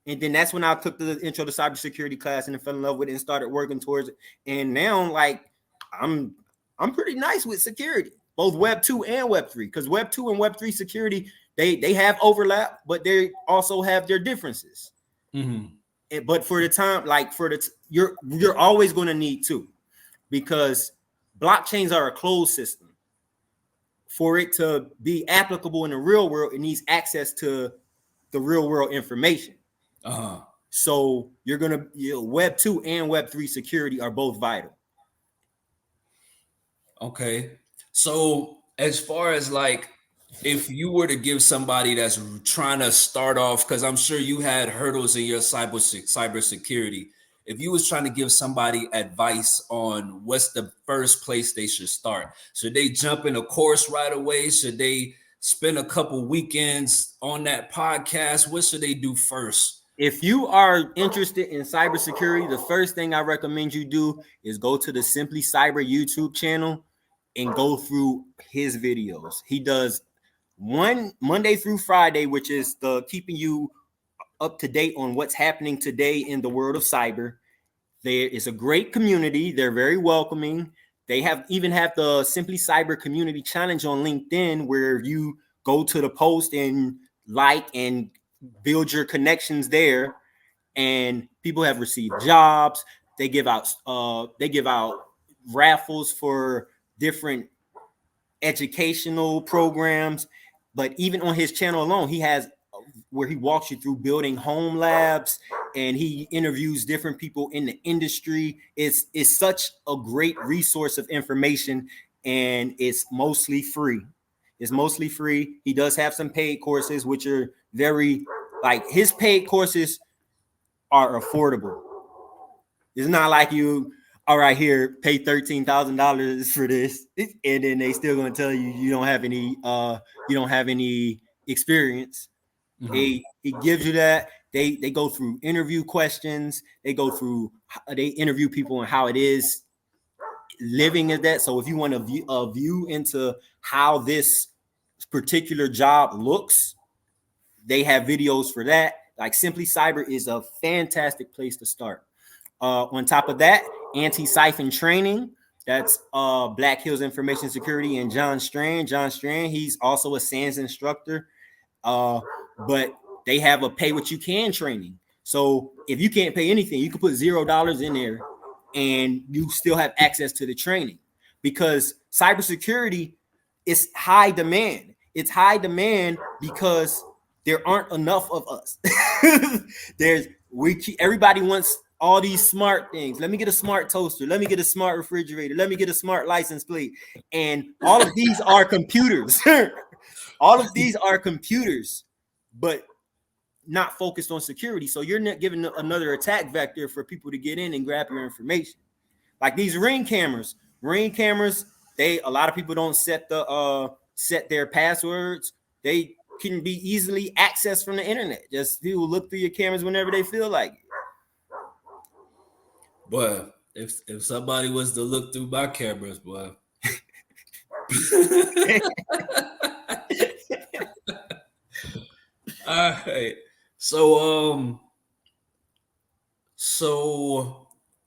And then that's when I took the intro to cybersecurity class and fell in love with it and started working towards it. And now, like, I'm pretty nice with security, both Web 2 and Web 3, because Web 2 and Web 3 security, they have overlap, but they also have their differences. But for the time, like you're always going to need two, because blockchains are a closed system. For it to be applicable in the real world, it needs access to the real world information. So you're gonna Web 2 and Web 3 security are both vital. Okay. So as far as like, if you were to give somebody that's trying to start off, because I'm sure you had hurdles in your cybersecurity, if you was trying to give somebody advice on what's the first place they should start, should they jump in a course right away? Should they spend a couple weekends on that podcast? What should they do first? If you are interested in cybersecurity, the first thing I recommend you do is go to the Simply Cyber YouTube channel and go through his videos. He does one Monday through Friday, which is the keeping you up to date on what's happening today in the world of cyber. There is a great community. They're very welcoming. They even have the Simply Cyber Community Challenge on LinkedIn, where you go to the post and like and build your connections there. And people have received jobs. They give out raffles for different educational programs. But even on his channel alone, he has where he walks you through building home labs, and he interviews different people in the industry. It's such a great resource of information, and it's mostly free. It's mostly free. He does have some paid courses, which are very, like, his paid courses are affordable. It's not like you, all right, here, pay $13,000 for this, and then they still gonna tell you you don't have any experience. He gives you that. They go through interview questions. They interview people on how it is living at that. So if you want a view into how this particular job looks, they have videos for that. Like, Simply Cyber is a fantastic place to start. On top of that, anti-siphon training. That's Black Hills Information Security and John Strand. He's also a SANS instructor. But they have a pay what you can training. So if you can't pay anything, you can put $0 in there and you still have access to the training, because cybersecurity is high demand. It's high demand because there aren't enough of us. Everybody wants all these smart things. Let me get a smart toaster. Let me get a smart refrigerator. Let me get a smart license plate. And all of these are computers. All of these are computers, but not focused on security. So you're not giving another attack vector for people to get in and grab your information. Like these Ring cameras, a lot of people don't set their passwords. They can be easily accessed from the internet. Just people look through your cameras whenever they feel like it. Boy, if somebody was to look through my cameras, boy. All right. So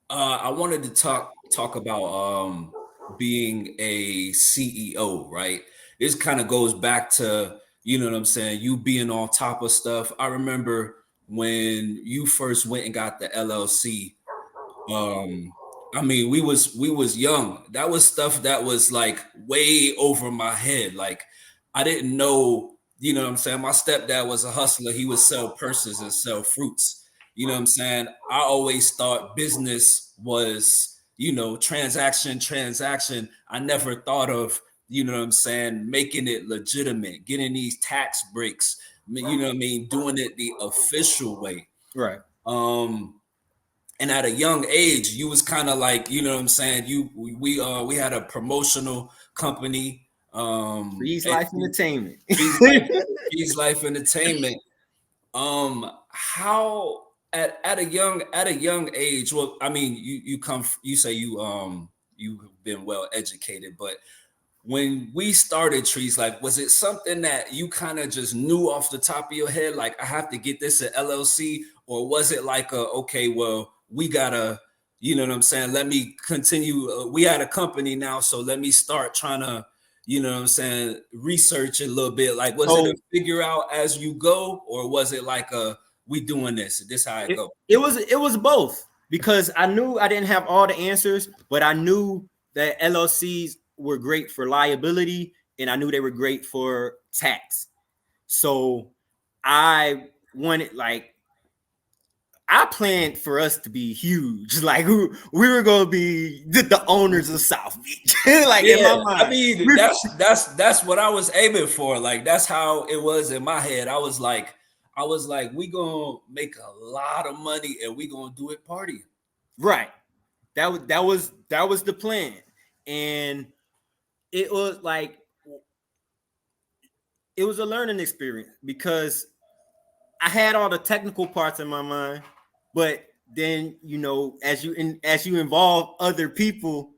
I wanted to talk about being a CEO, right? This kind of goes back to, you know what I'm saying, you being on top of stuff. I remember when you first went and got the LLC. I mean, we was young. That was stuff that was like way over my head. Like, I didn't know, you know what I'm saying? My stepdad was a hustler. He would sell purses and sell fruits. You know what I'm saying? I always thought business was, you know, transaction. I never thought of, you know what I'm saying, making it legitimate, getting these tax breaks, you know what I mean, doing it the official way. Right. And at a young age, you was kind of like, you know what I'm saying, we had a promotional company. Freeze Life Entertainment. Freeze Life Entertainment. How at a young age, well, I mean, you say you've been well educated, but when we started Trees Life, was it something that you kind of just knew off the top of your head, like, I have to get this at LLC, or was it like okay, well, we gotta, you know what I'm saying, let me continue, we had a company now, so let me start trying to, you know what I'm saying, research a little bit. Like, was it a figure out as you go, or was it like we doing this how it go? It was both, because I knew I didn't have all the answers, but I knew that LLCs were great for liability, and I knew they were great for tax. So I wanted, like, I planned for us to be huge. Like, we were going to be the owners of South Beach. Like, yeah, in my mind. I mean, that's what I was aiming for. Like, that's how it was in my head. I was like, we gonna make a lot of money and we gonna do it partying. Right. That was the plan. And it was like, it was a learning experience, because I had all the technical parts in my mind, but then, you know, as you involve other people,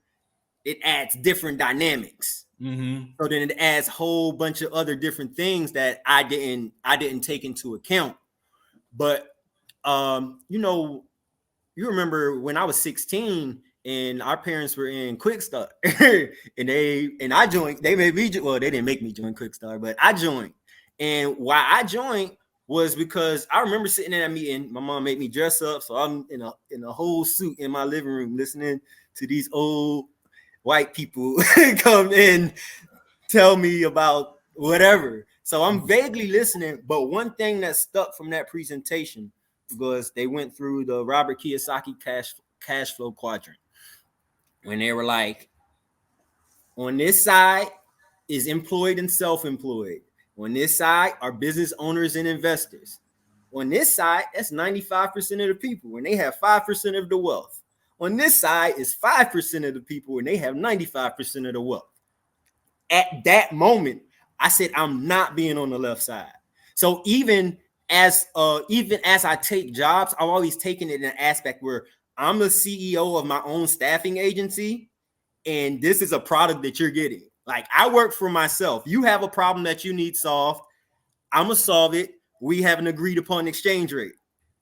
it adds different dynamics. Mm-hmm. So then it adds a whole bunch of other different things that I didn't take into account. But you know, you remember when I was 16 and our parents were in Quick Start, and I joined. They made me, well, they didn't make me join Quick Start, but I joined. And why I joined was because I remember sitting in that meeting. My mom made me dress up, so I'm in a whole suit in my living room listening to these old white people come in, tell me about whatever. So I'm vaguely listening, but one thing that stuck from that presentation was they went through the Robert Kiyosaki cash flow quadrant, when they were like, on this side is employed and self-employed. On this side are business owners and investors. On this side, that's 95% of the people, when they have 5% of the wealth. On this side is 5% of the people, and they have 95% of the wealth. At that moment, I said, I'm not being on the left side. So even as I take jobs, I've always taken it in an aspect where I'm the CEO of my own staffing agency, and this is a product that you're getting. Like, I work for myself. You have a problem that you need solved, I'm gonna solve it. We have an agreed upon exchange rate.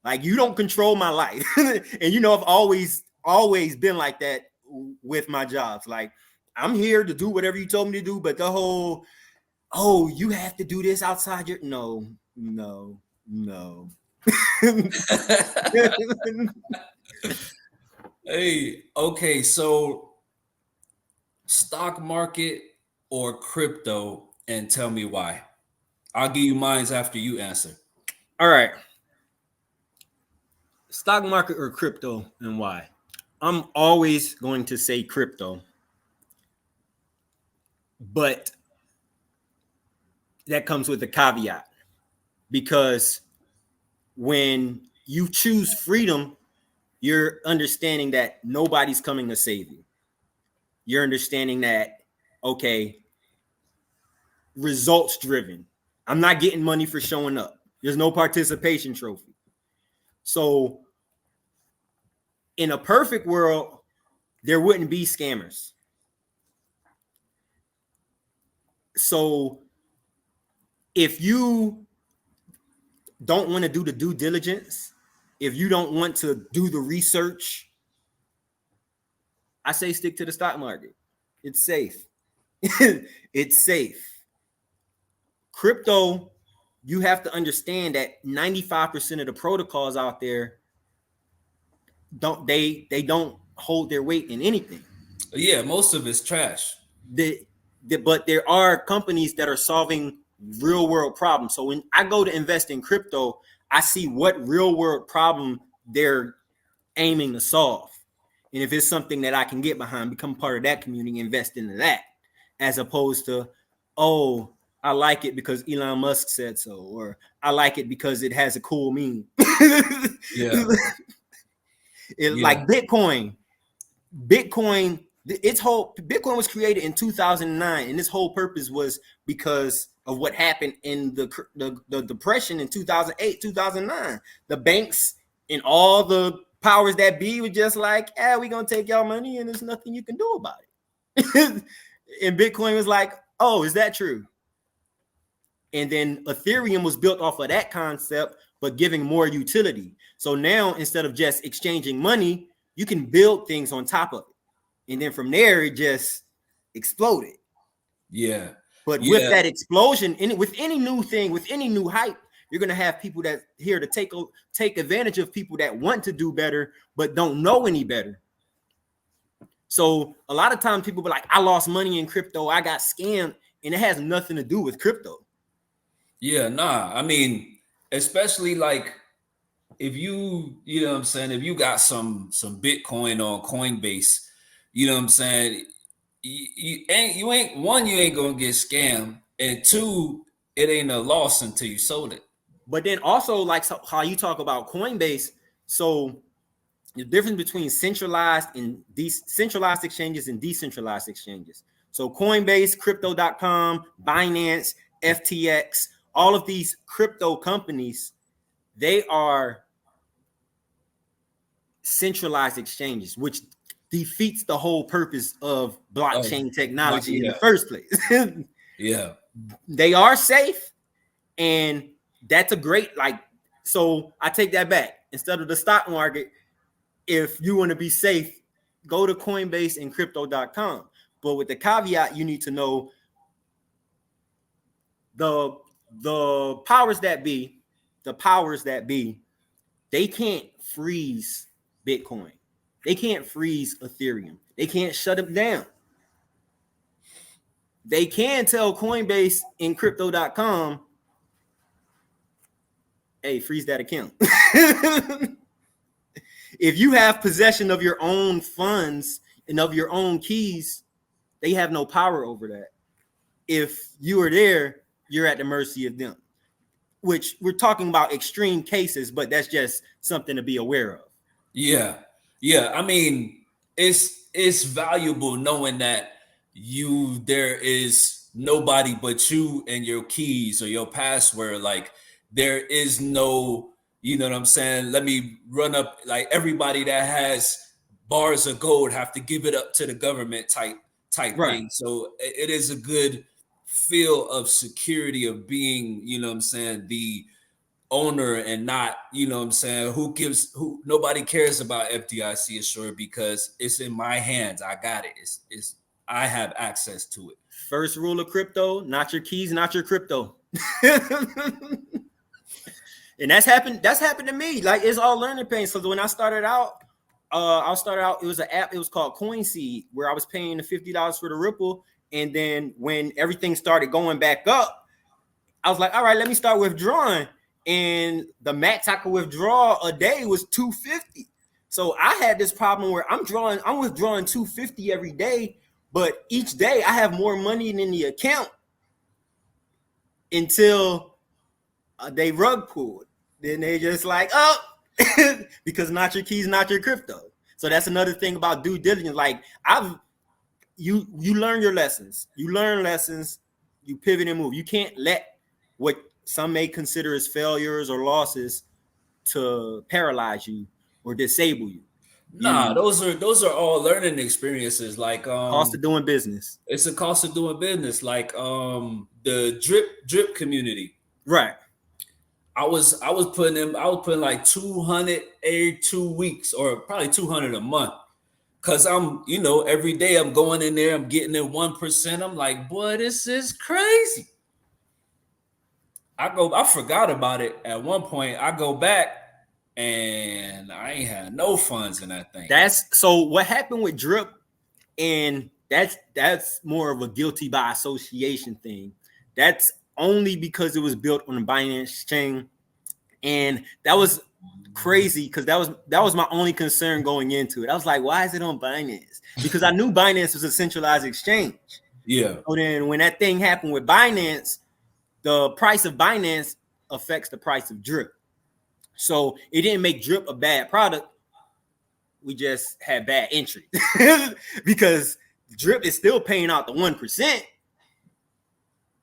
Like, you don't control my life. And you know, I've always been like that with my jobs. Like, I'm here to do whatever you told me to do, but the whole, oh, you have to do this outside your, no. Hey, okay, so stock market or crypto, and tell me why. I'll give you mines after you answer. All right. Stock market or crypto, and why? I'm always going to say crypto, but that comes with a caveat, because when you choose freedom, you're understanding that nobody's coming to save you. You're understanding that, okay, results driven. I'm not getting money for showing up. There's no participation trophy. So in a perfect world, there wouldn't be scammers. So if you don't want to do the due diligence, if you don't want to do the research, I say stick to the stock market. It's safe. It's safe. Crypto, you have to understand that 95% of the protocols out there don't hold their weight in anything. Yeah, most of it's trash. But there are companies that are solving real world problems. So when I go to invest in crypto, I see what real world problem they're aiming to solve. And if it's something that I can get behind, become part of that community, invest into that, as opposed to, oh, I like it because Elon Musk said so, or I like it because it has a cool meme. Yeah. Like Bitcoin, Bitcoin was created in 2009, and its whole purpose was because of what happened in the depression in 2008, 2009. The banks and all the powers that be were just like, we're gonna take y'all money and there's nothing you can do about it. And Bitcoin was like, oh, is that true? And then Ethereum was built off of that concept, but giving more utility. So now instead of just exchanging money, you can build things on top of it. And then from there, it just exploded. Yeah. But with Yeah. that explosion, with any new thing, with any new hype, you're gonna have people that here to take advantage of people that want to do better but don't know any better. So a lot of times people be like, I lost money in crypto, I got scammed, and it has nothing to do with crypto. Yeah, nah. I mean, especially like if you know what I'm saying, if you got some Bitcoin on Coinbase, you know what I'm saying, you ain't gonna get scammed, and two, it ain't a loss until you sold it. But then also, like how you talk about Coinbase, so the difference between centralized and decentralized exchanges and decentralized exchanges. So Coinbase, crypto.com, Binance, FTX, all of these crypto companies, they are centralized exchanges, which defeats the whole purpose of blockchain technology in the first place. Yeah. They are safe, and that's a great, like, so I take that back. Instead of the stock market, if you want to be safe, go to Coinbase and crypto.com. But with the caveat, you need to know the powers that be, they can't freeze Bitcoin. They can't freeze Ethereum. They can't shut them down. They can tell Coinbase and crypto.com, hey, freeze that account. If you have possession of your own funds and of your own keys, they have no power over that. If you are there, you're at the mercy of them, which we're talking about extreme cases, but that's just something to be aware of. Yeah. Yeah. I mean, it's valuable knowing that there is nobody but you and your keys or your password. Like there is no, you know what I'm saying? Let me run up, like everybody that has bars of gold have to give it up to the government type Right. thing. So it is a good feel of security of being, you know what I'm saying, the owner and not, you know what I'm saying, who nobody cares about FDIC assured because it's in my hands. I got it. It's I have access to it. First rule of crypto, not your keys, not your crypto. And that's happened to me. Like, it's all learning pain. So when I started out, it was an app, it was called CoinSeed, where I was paying the $50 for the Ripple. And then when everything started going back up, I was like, all right, let me start withdrawing. And the max I could withdraw a day was $250. So I had this problem where I'm withdrawing $250 every day, but each day I have more money in the account until they rug pulled. Then they just like, oh, because not your keys, not your crypto. So that's another thing about due diligence. Like, you learn your lessons. You learn lessons. You pivot and move. You can't let what some may consider as failures or losses to paralyze you or disable you. Nah, those are all learning experiences. Like Cost of doing business. It's a cost of doing business. Like the drip community. Right. I was putting like 200 every 2 weeks or probably 200 a month. Cause I'm, every day I'm going in there, I'm getting in 1%. I'm like, boy, this is crazy. I forgot about it at one point. I go back and I ain't had no funds in that thing. So what happened with Drip, and that's more of a guilty by association thing. That's only because it was built on the Binance chain, and that was crazy because that was my only concern going into it. I was like, why is it on Binance? Because I knew Binance was a centralized exchange. Yeah. So then when that thing happened with Binance, the price of Binance affects the price of Drip. So it didn't make Drip a bad product. We just had bad entry because Drip is still paying out the 1%.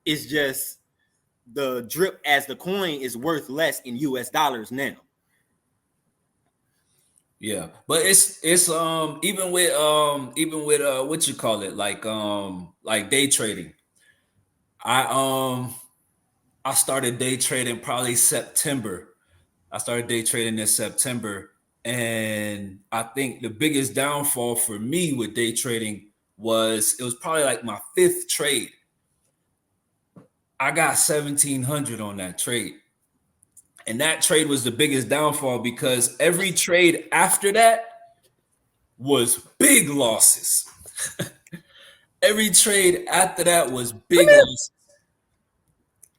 It's just the Drip as the coin is worth less in US dollars now. Yeah, but it's even with what you call it, like day trading. I started day trading probably September I started day trading in September, and I think the biggest downfall for me with day trading was it was probably like my fifth trade. I got 1,700 on that trade. And that trade was the biggest downfall because every trade after that was big losses. Every trade after that was big losses.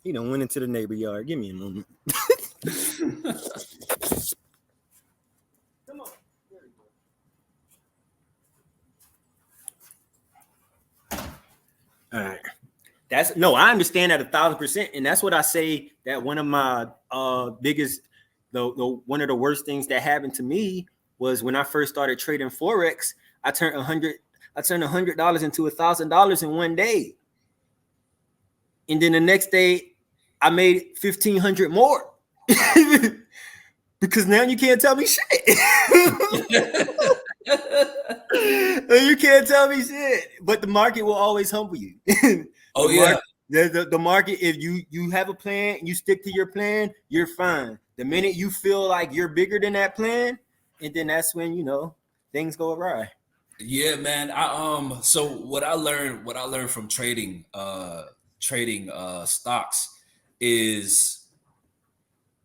He done went into the neighbor yard. Give me a moment. Come on. All right. I understand that 1,000%. And that's what I say that one of my biggest, the one of the worst things that happened to me was when I first started trading Forex, I turned $100 into $1,000 in one day. And then the next day I made 1,500 more. Because now you can't tell me shit. You can't tell me shit. But the market will always humble you. The market, if you have a plan, you stick to your plan, you're fine. The minute you feel like you're bigger than that plan, and then that's when things go awry. Yeah, man. So what I learned from trading stocks is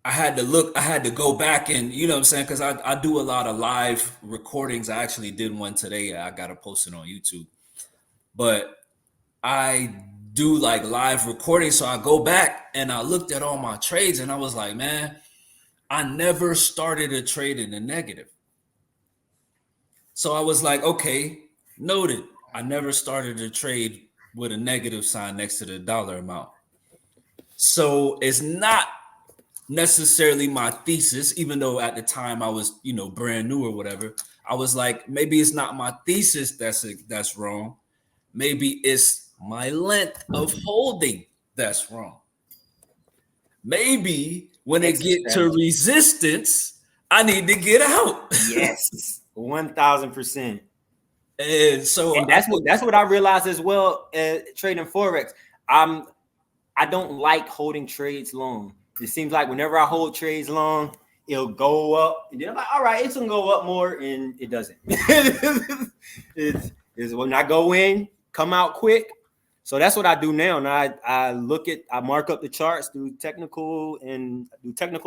I had to go back and, you know what I'm saying? Because I do a lot of live recordings. I actually did one today. I got to post it on YouTube. But I do like live recordings. So I go back and I looked at all my trades and I was like, man, I never started a trade in the negative. So I was like, okay, noted. I never started a trade with a negative sign next to the dollar amount. So it's not necessarily my thesis, even though at the time I was, brand new or whatever. I was like, maybe it's not my thesis that's wrong. Maybe it's my length of holding that's wrong. Maybe when it get to resistance, I need to get out. Yes, 1,000%. And that's what I realized as well. Trading Forex, I don't like holding trades long. It seems like whenever I hold trades long, it'll go up, and then I'm like, all right, it's gonna go up more, and it doesn't. It's when I go in, come out quick. So that's what I do now. And I mark up the charts, do technical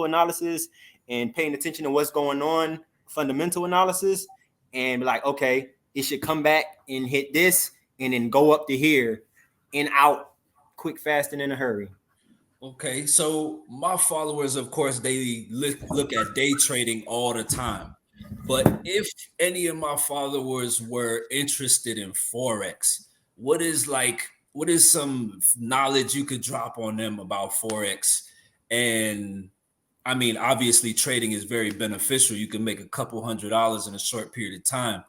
analysis, and paying attention to what's going on, fundamental analysis, and be like, okay, it should come back and hit this, and then go up to here and out quick, fast, and in a hurry. Okay, so my followers, of course, they look at day trading all the time. But if any of my followers were interested in Forex, what is some knowledge you could drop on them about Forex? And I mean, obviously trading is very beneficial. You can make a couple $100 in a short period of time.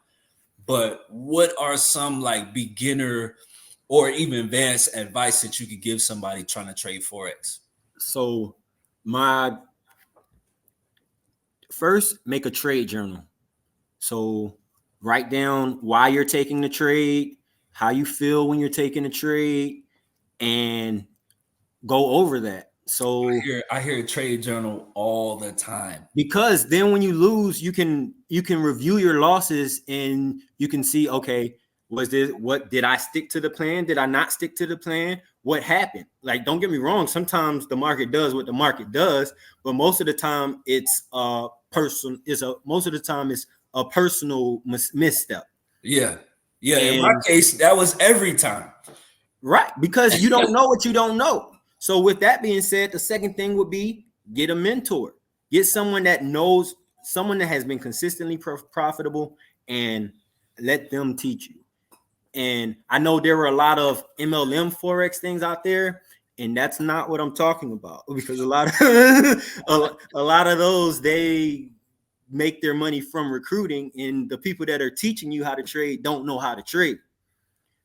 But what are some like beginner or even advanced advice that you could give somebody trying to trade Forex? So my first, make a trade journal. So write down why you're taking the trade, how you feel when you're taking a trade, and go over that. So I hear trade journal all the time. Because then when you lose, you can review your losses and you can see, okay, what did I stick to the plan? Did I not stick to the plan? What happened? Like, don't get me wrong, sometimes the market does what the market does, but most of the time it's a personal misstep. Yeah. In my case, that was every time. Right, because you don't know what you don't know. So with that being said, the second thing would be get a mentor. Get someone that knows, someone that has been consistently profitable, and let them teach you. And I know there were a lot of MLM Forex things out there, and that's not what I'm talking about, because a lot of those, they make their money from recruiting, and the people that are teaching you how to trade don't know how to trade.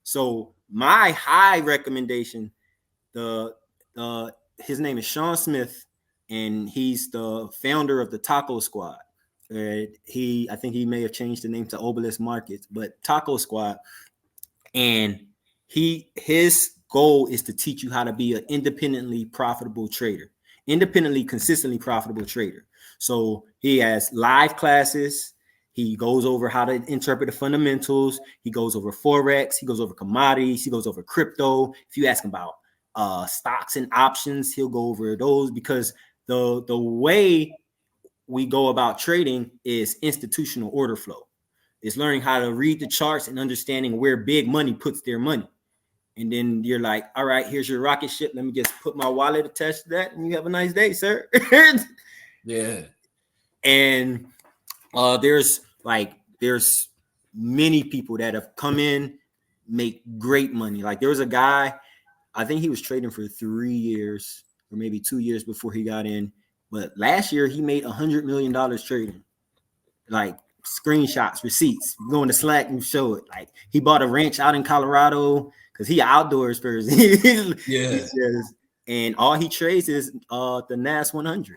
So my high recommendation, his name is Sean Smith, and he's the founder of the Taco Squad. I think he may have changed the name to Obelisk Markets, but Taco Squad. And his goal is to teach you how to be an independently, consistently profitable trader. So he has live classes. He goes over how to interpret the fundamentals. He goes over Forex. He goes over commodities. He goes over crypto. If you ask him about stocks and options, he'll go over those, because the way we go about trading is institutional order flow. It's learning how to read the charts and understanding where big money puts their money. And then you're like, all right, here's your rocket ship. Let me just put my wallet attached to that, and you have a nice day, sir. Yeah. And there's many people that have come in, make great money. Like there was a guy, I think he was trading for 3 years or maybe 2 years before he got in. But last year he made $100 million trading. Like screenshots, receipts. You go into Slack and show it. Like he bought a ranch out in Colorado because he outdoors person. Yeah. And all he trades is the NAS 100.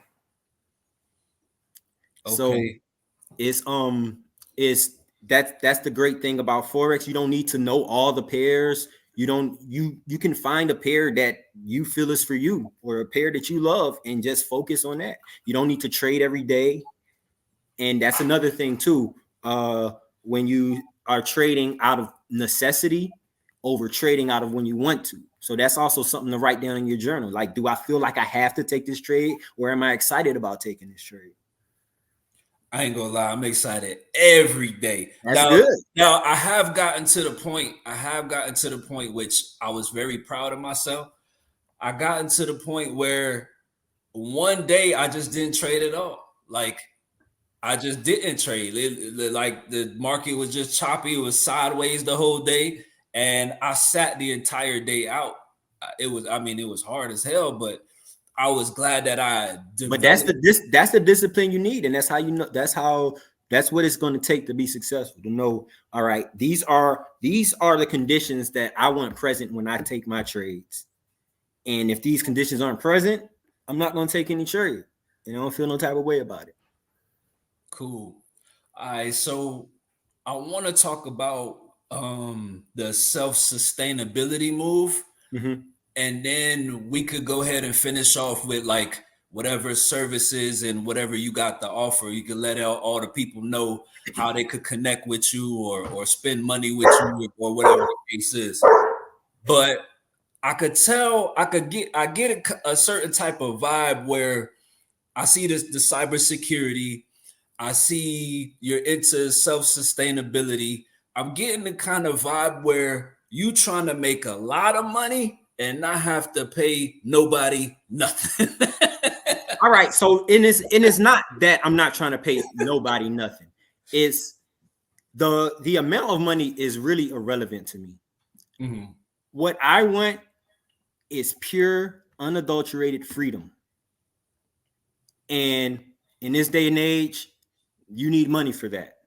Okay. So that's the great thing about Forex. You don't need to know all the pairs. You can find a pair that you feel is for you, or a pair that you love, and just focus on that. You don't need to trade every day. And that's another thing too. When you are trading out of necessity over trading out of when you want to. So that's also something to write down in your journal. Like, do I feel like I have to take this trade, or am I excited about taking this trade? I ain't gonna lie, I'm excited every day. That's good. Now I have gotten to the point which I was very proud of myself. I gotten to the point where one day I just didn't trade at all. Like I just didn't trade. Like the market was just choppy. It was sideways the whole day, and I sat the entire day out. It was hard as hell, but I was glad that I developed. But that's the discipline you need, and that's how you know. That's what it's going to take to be successful. To know, all right, these are the conditions that I want present when I take my trades, and if these conditions aren't present, I'm not going to take any trade. And I don't feel no type of way about it. Cool. All right, so I want to talk about the self-sustainability move. Mm-hmm. And then we could go ahead and finish off with like whatever services and whatever you got to offer. You can let all the people know how they could connect with you or spend money with you or whatever the case is. But I could tell, I get a certain type of vibe where I see the cybersecurity. I see you're into self-sustainability. I'm getting the kind of vibe where you trying to make a lot of money and not have to pay nobody nothing. All right. So it's not that I'm not trying to pay nobody nothing. It's the amount of money is really irrelevant to me. Mm-hmm. What I want is pure, unadulterated freedom. And in this day and age, you need money for that.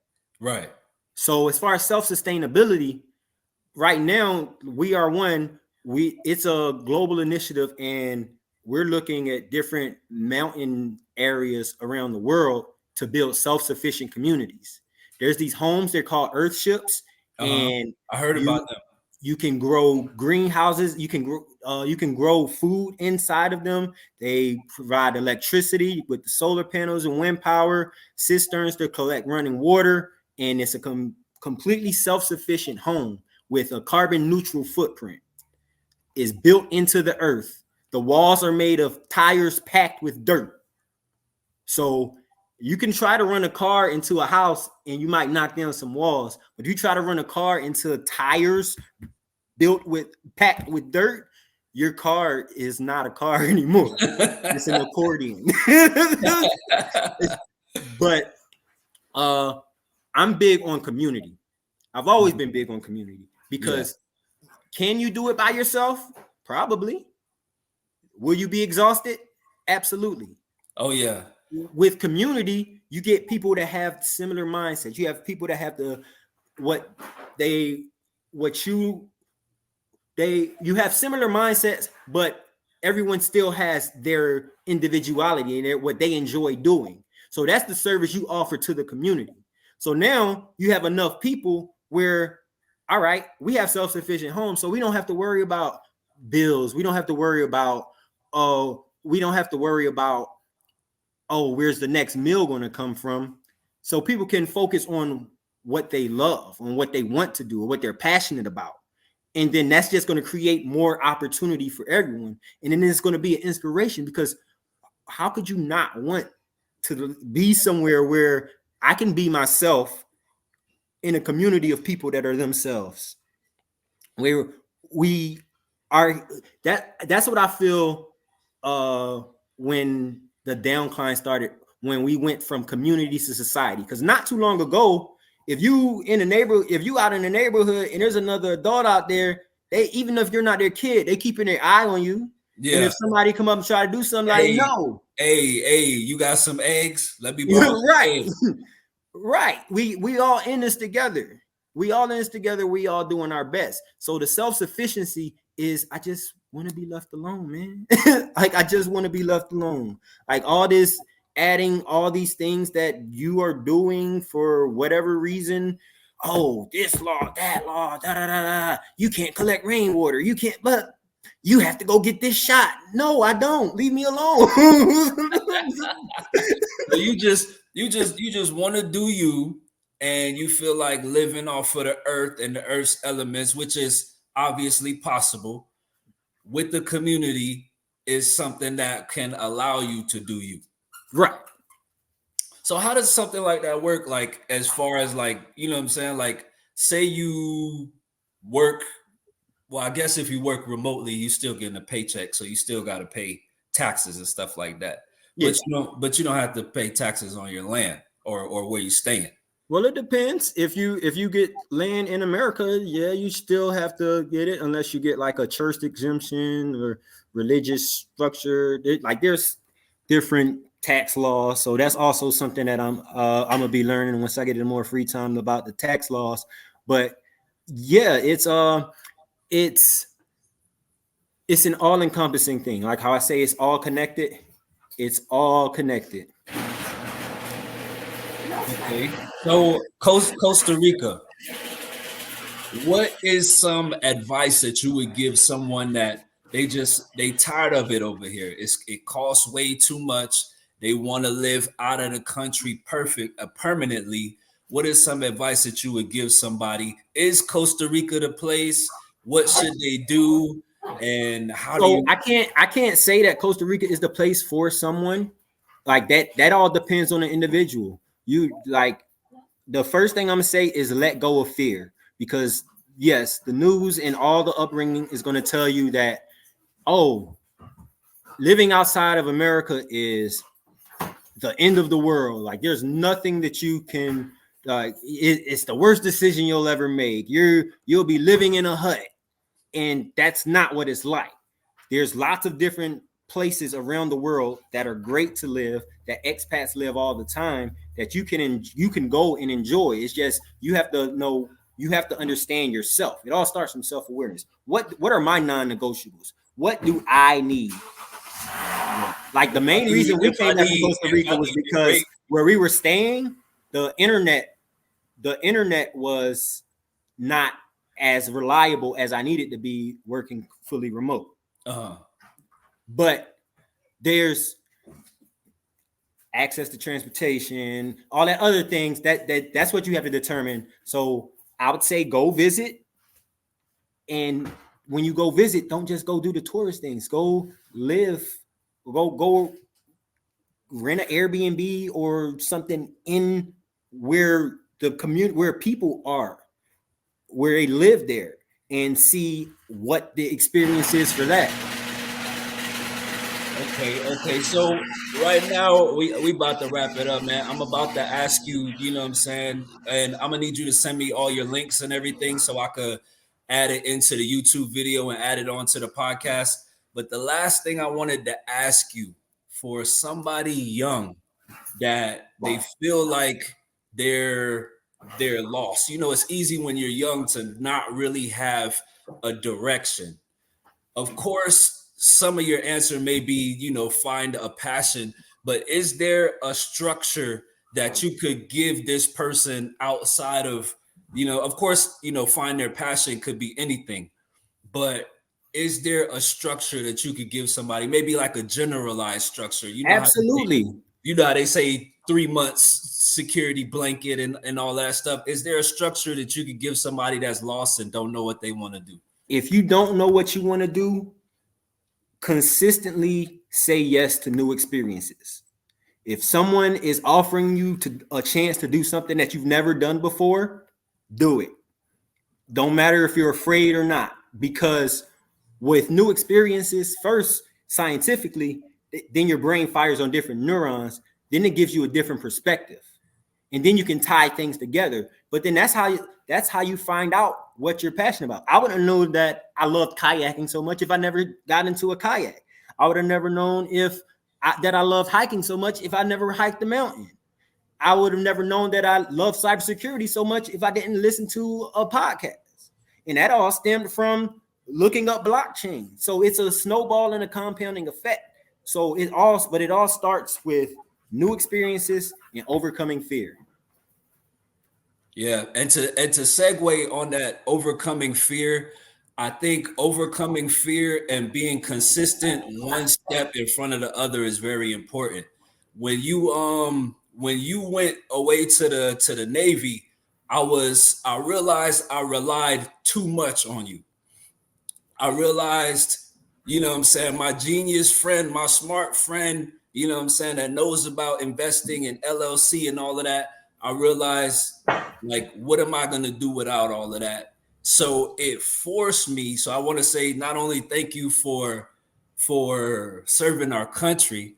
Right. So as far as self-sustainability, right now it's a global initiative, and we're looking at different mountain areas around the world to build self-sufficient communities. There's these homes, they're called earthships, and I heard about them. You can grow greenhouses. You can grow food inside of them. They provide electricity with the solar panels and wind power, cisterns to collect running water, and it's a completely self-sufficient home with a carbon neutral footprint. Is built into the earth. The walls are made of tires packed with dirt. So you can try to run a car into a house and you might knock down some walls, but if you try to run a car into tires packed with dirt, your car is not a car anymore. It's an accordion. But I'm big on community. I've always been big on community because can you do it by yourself? Probably. Will you be exhausted? Absolutely. Oh, yeah. With community, you get people that have similar mindsets. You have people that have you have similar mindsets, but everyone still has their individuality and what they enjoy doing. So that's the service you offer to the community. So now you have enough people where, all right, we have self-sufficient homes, so we don't have to worry about bills. We don't have to worry about oh, where's the next meal going to come from? So people can focus on what they love, on what they want to do, or what they're passionate about. And then that's just going to create more opportunity for everyone. And then it's going to be an inspiration, because how could you not want to be somewhere where I can be myself in a community of people that are themselves, where we are, that's what I feel when the downcline started, when we went from community to society. Because not too long ago, if you out in the neighborhood and there's another adult out there, they, even if you're not their kid, they keeping their eye on you. Yeah. And if somebody come up and try to do something, like, no. Hey, you got some eggs? Let me borrow right. Right. We all in this together. We all in this together. We all doing our best. So the self-sufficiency is, I just want to be left alone, man. Like, I just want to be left alone. Like, all this adding all these things that you are doing for whatever reason. Oh, this law, that law, da da da da. You can't collect rainwater. You can't, but you have to go get this shot. No, I don't. Leave me alone. So you just want to do you, and you feel like living off of the earth and the earth's elements, which is obviously possible with the community, is something that can allow you to do you. Right. So how does something like that work? Like, as far as, like, you know what I'm saying? Like, say you work, well, I guess if you work remotely, you still getting a paycheck. So you still got to pay taxes and stuff like that. Yeah. But you don't have to pay taxes on your land or where you're staying. Well, it depends. If you get land in America, yeah, you still have to get it, unless you get like a church exemption or religious structure. Like, there's different tax laws, so that's also something that I'm gonna be learning once I get more free time about the tax laws. But yeah, it's an all-encompassing thing. Like how I say, it's all connected. It's all connected. Okay. So Costa Rica, what is some advice that you would give someone that they tired of it over here? It costs way too much. They want to live out of the country permanently. What is some advice that you would give somebody? Is Costa Rica the place? What should they do? And how do you? I can't say that Costa Rica is the place for someone. Like that. That all depends on the individual. The first thing I'm gonna say is let go of fear, because yes, the news and all the upbringing is gonna tell you that, oh, living outside of America is the end of the world. Like, there's nothing that you can, it's the worst decision you'll ever make. You'll be living in a hut, and that's not what it's like. There's lots of different places around the world that are great to live, that expats live all the time, that you can go and enjoy. It's just, you have to understand yourself. It all starts from self-awareness. What are my non-negotiables? What do I need? Like, the main reason we came to Costa Rica was because where we were staying, the internet was not as reliable as I needed to be working fully remote. But there's access to transportation, all that other things, that's what you have to determine. So I would say go visit. And when you go visit, don't just go do the tourist things. Go live, go rent an Airbnb or something in where the community, where people are, where they live there, and see what the experience is for that. Okay. So right now we about to wrap it up, man. I'm about to ask you, you know what I'm saying? And I'm gonna need you to send me all your links and everything so I could add it into the YouTube video and add it onto the podcast. But the last thing I wanted to ask you, for somebody young that they feel like they're lost. You know, it's easy when you're young to not really have a direction. Of course, some of your answer may be, find a passion, but is there a structure that you could give this person outside of, of course, find their passion could be anything, but is there a structure that you could give somebody, maybe like a generalized structure? Absolutely. you know how they say 3 months security blanket and all that stuff. Is there a structure that you could give somebody that's lost and don't know what they want to do? If you don't know what you want to do, consistently say yes to new experiences. If someone is offering you a chance to do something that you've never done before, do it. Don't matter if you're afraid or not, because with new experiences, first, scientifically, then your brain fires on different neurons. Then it gives you a different perspective. And then you can tie things together. But then that's how you find out what you're passionate about. I wouldn't know that I loved kayaking so much if I never got into a kayak. I would have never known that I loved hiking so much if I never hiked the mountain. I would have never known that I love cybersecurity so much if I didn't listen to a podcast. And that all stemmed from looking up blockchain. So it's a snowball and a compounding effect. So it all starts with new experiences and overcoming fear. Yeah, and to segue on that overcoming fear, I think overcoming fear and being consistent one step in front of the other is very important. When you went away to the Navy, I realized I relied too much on you. I realized, you know what I'm saying, my genius friend, my smart friend, you know what I'm saying, that knows about investing in LLC and all of that. I realized, like, what am I going to do without all of that? So it forced me. So I want to say not only thank you for serving our country,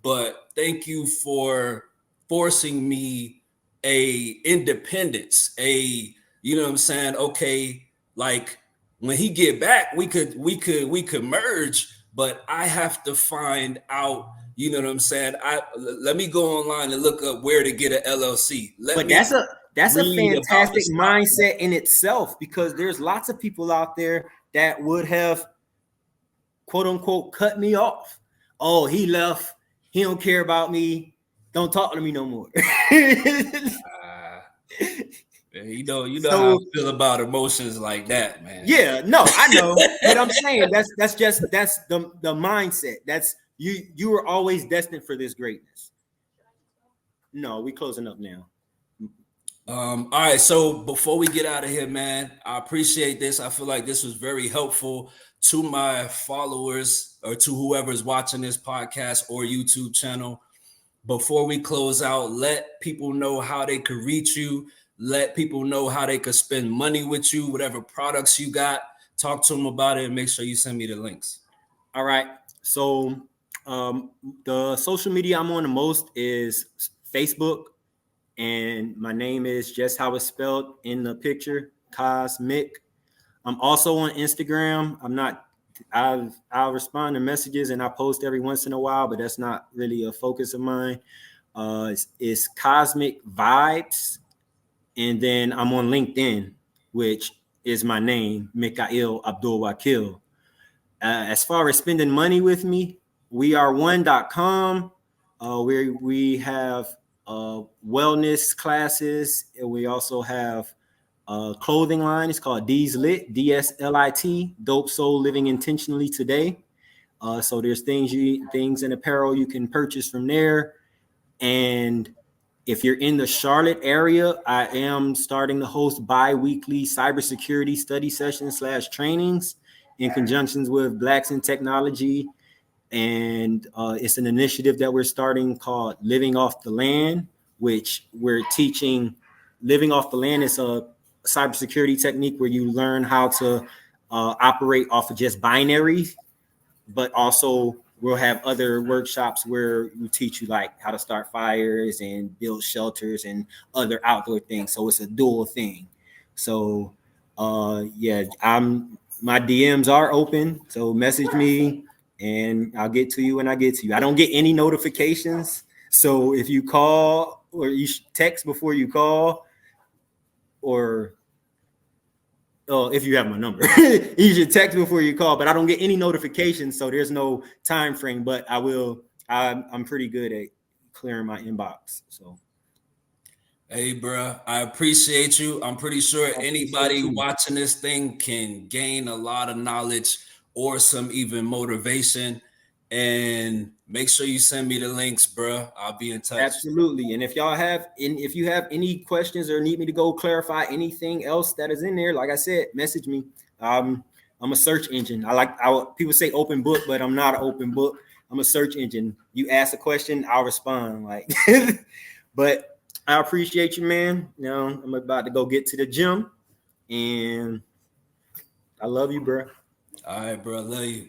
but thank you for forcing me a independence, you know what I'm saying? Okay, like when he get back, we could merge, but I have to find out, you know what I'm saying? Let me go online and look up where to get an LLC. That's a fantastic mindset in itself, because there's lots of people out there that would have, quote unquote, cut me off. Oh, he left. He don't care about me. Don't talk to me no more. You know how I feel about emotions like that, man. Yeah, no, I know. But I'm saying that's the mindset. That's you were always destined for this greatness. No, we closing up now. All right, so before we get out of here, man, I appreciate this. I feel like this was very helpful to my followers or to whoever's watching this podcast or YouTube channel. Before we close out, let people know how they could reach you. Let people know how they could spend money with you, whatever products you got. Talk to them about it and make sure you send me the links. All right. So the social media I'm on the most is Facebook. And my name is just how it's spelled in the picture, Cosmic. I'm also on Instagram. I'll respond to messages and I post every once in a while, but that's not really a focus of mine. It's Cosmic Vibes. And then I'm on LinkedIn, which is my name, Mikaeel Abdul Wakil. As far as spending money with me, weareone.com, where we have wellness classes, and we also have a clothing line. It's called D's Lit, DSLIT, Dope Soul Living Intentionally Today. So there's things and apparel you can purchase from there. And if you're in the Charlotte area, I am starting to host bi-weekly cybersecurity study sessions / trainings in conjunctions with Blacks in Technology. And it's an initiative that we're starting called Living Off the Land, which we're teaching. Living off the land is a cybersecurity technique where you learn how to operate off of just binaries, but also we'll have other workshops where we teach you like how to start fires and build shelters and other outdoor things. So it's a dual thing. So my DMs are open. So message me and I'll get to you when I get to you. I don't get any notifications. So if you call or you text before you call, or if you have my number, you should text before you call, but I don't get any notifications. So there's no time frame, but I'm pretty good at clearing my inbox. So. Hey, bro, I appreciate you. I'm pretty sure anybody watching this thing can gain a lot of knowledge or some even motivation. and make sure you send me the links, bro. I'll be in touch. Absolutely. And if you have any questions or need me to go clarify anything else that is in there, like I said, message me. I'm a search engine. People say open book, but I'm not an open book. I'm a search engine. You ask a question, I'll respond. Like, but I appreciate you, man. Now I'm about to go get to the gym, and I love you, bro. All right, bro. Love you.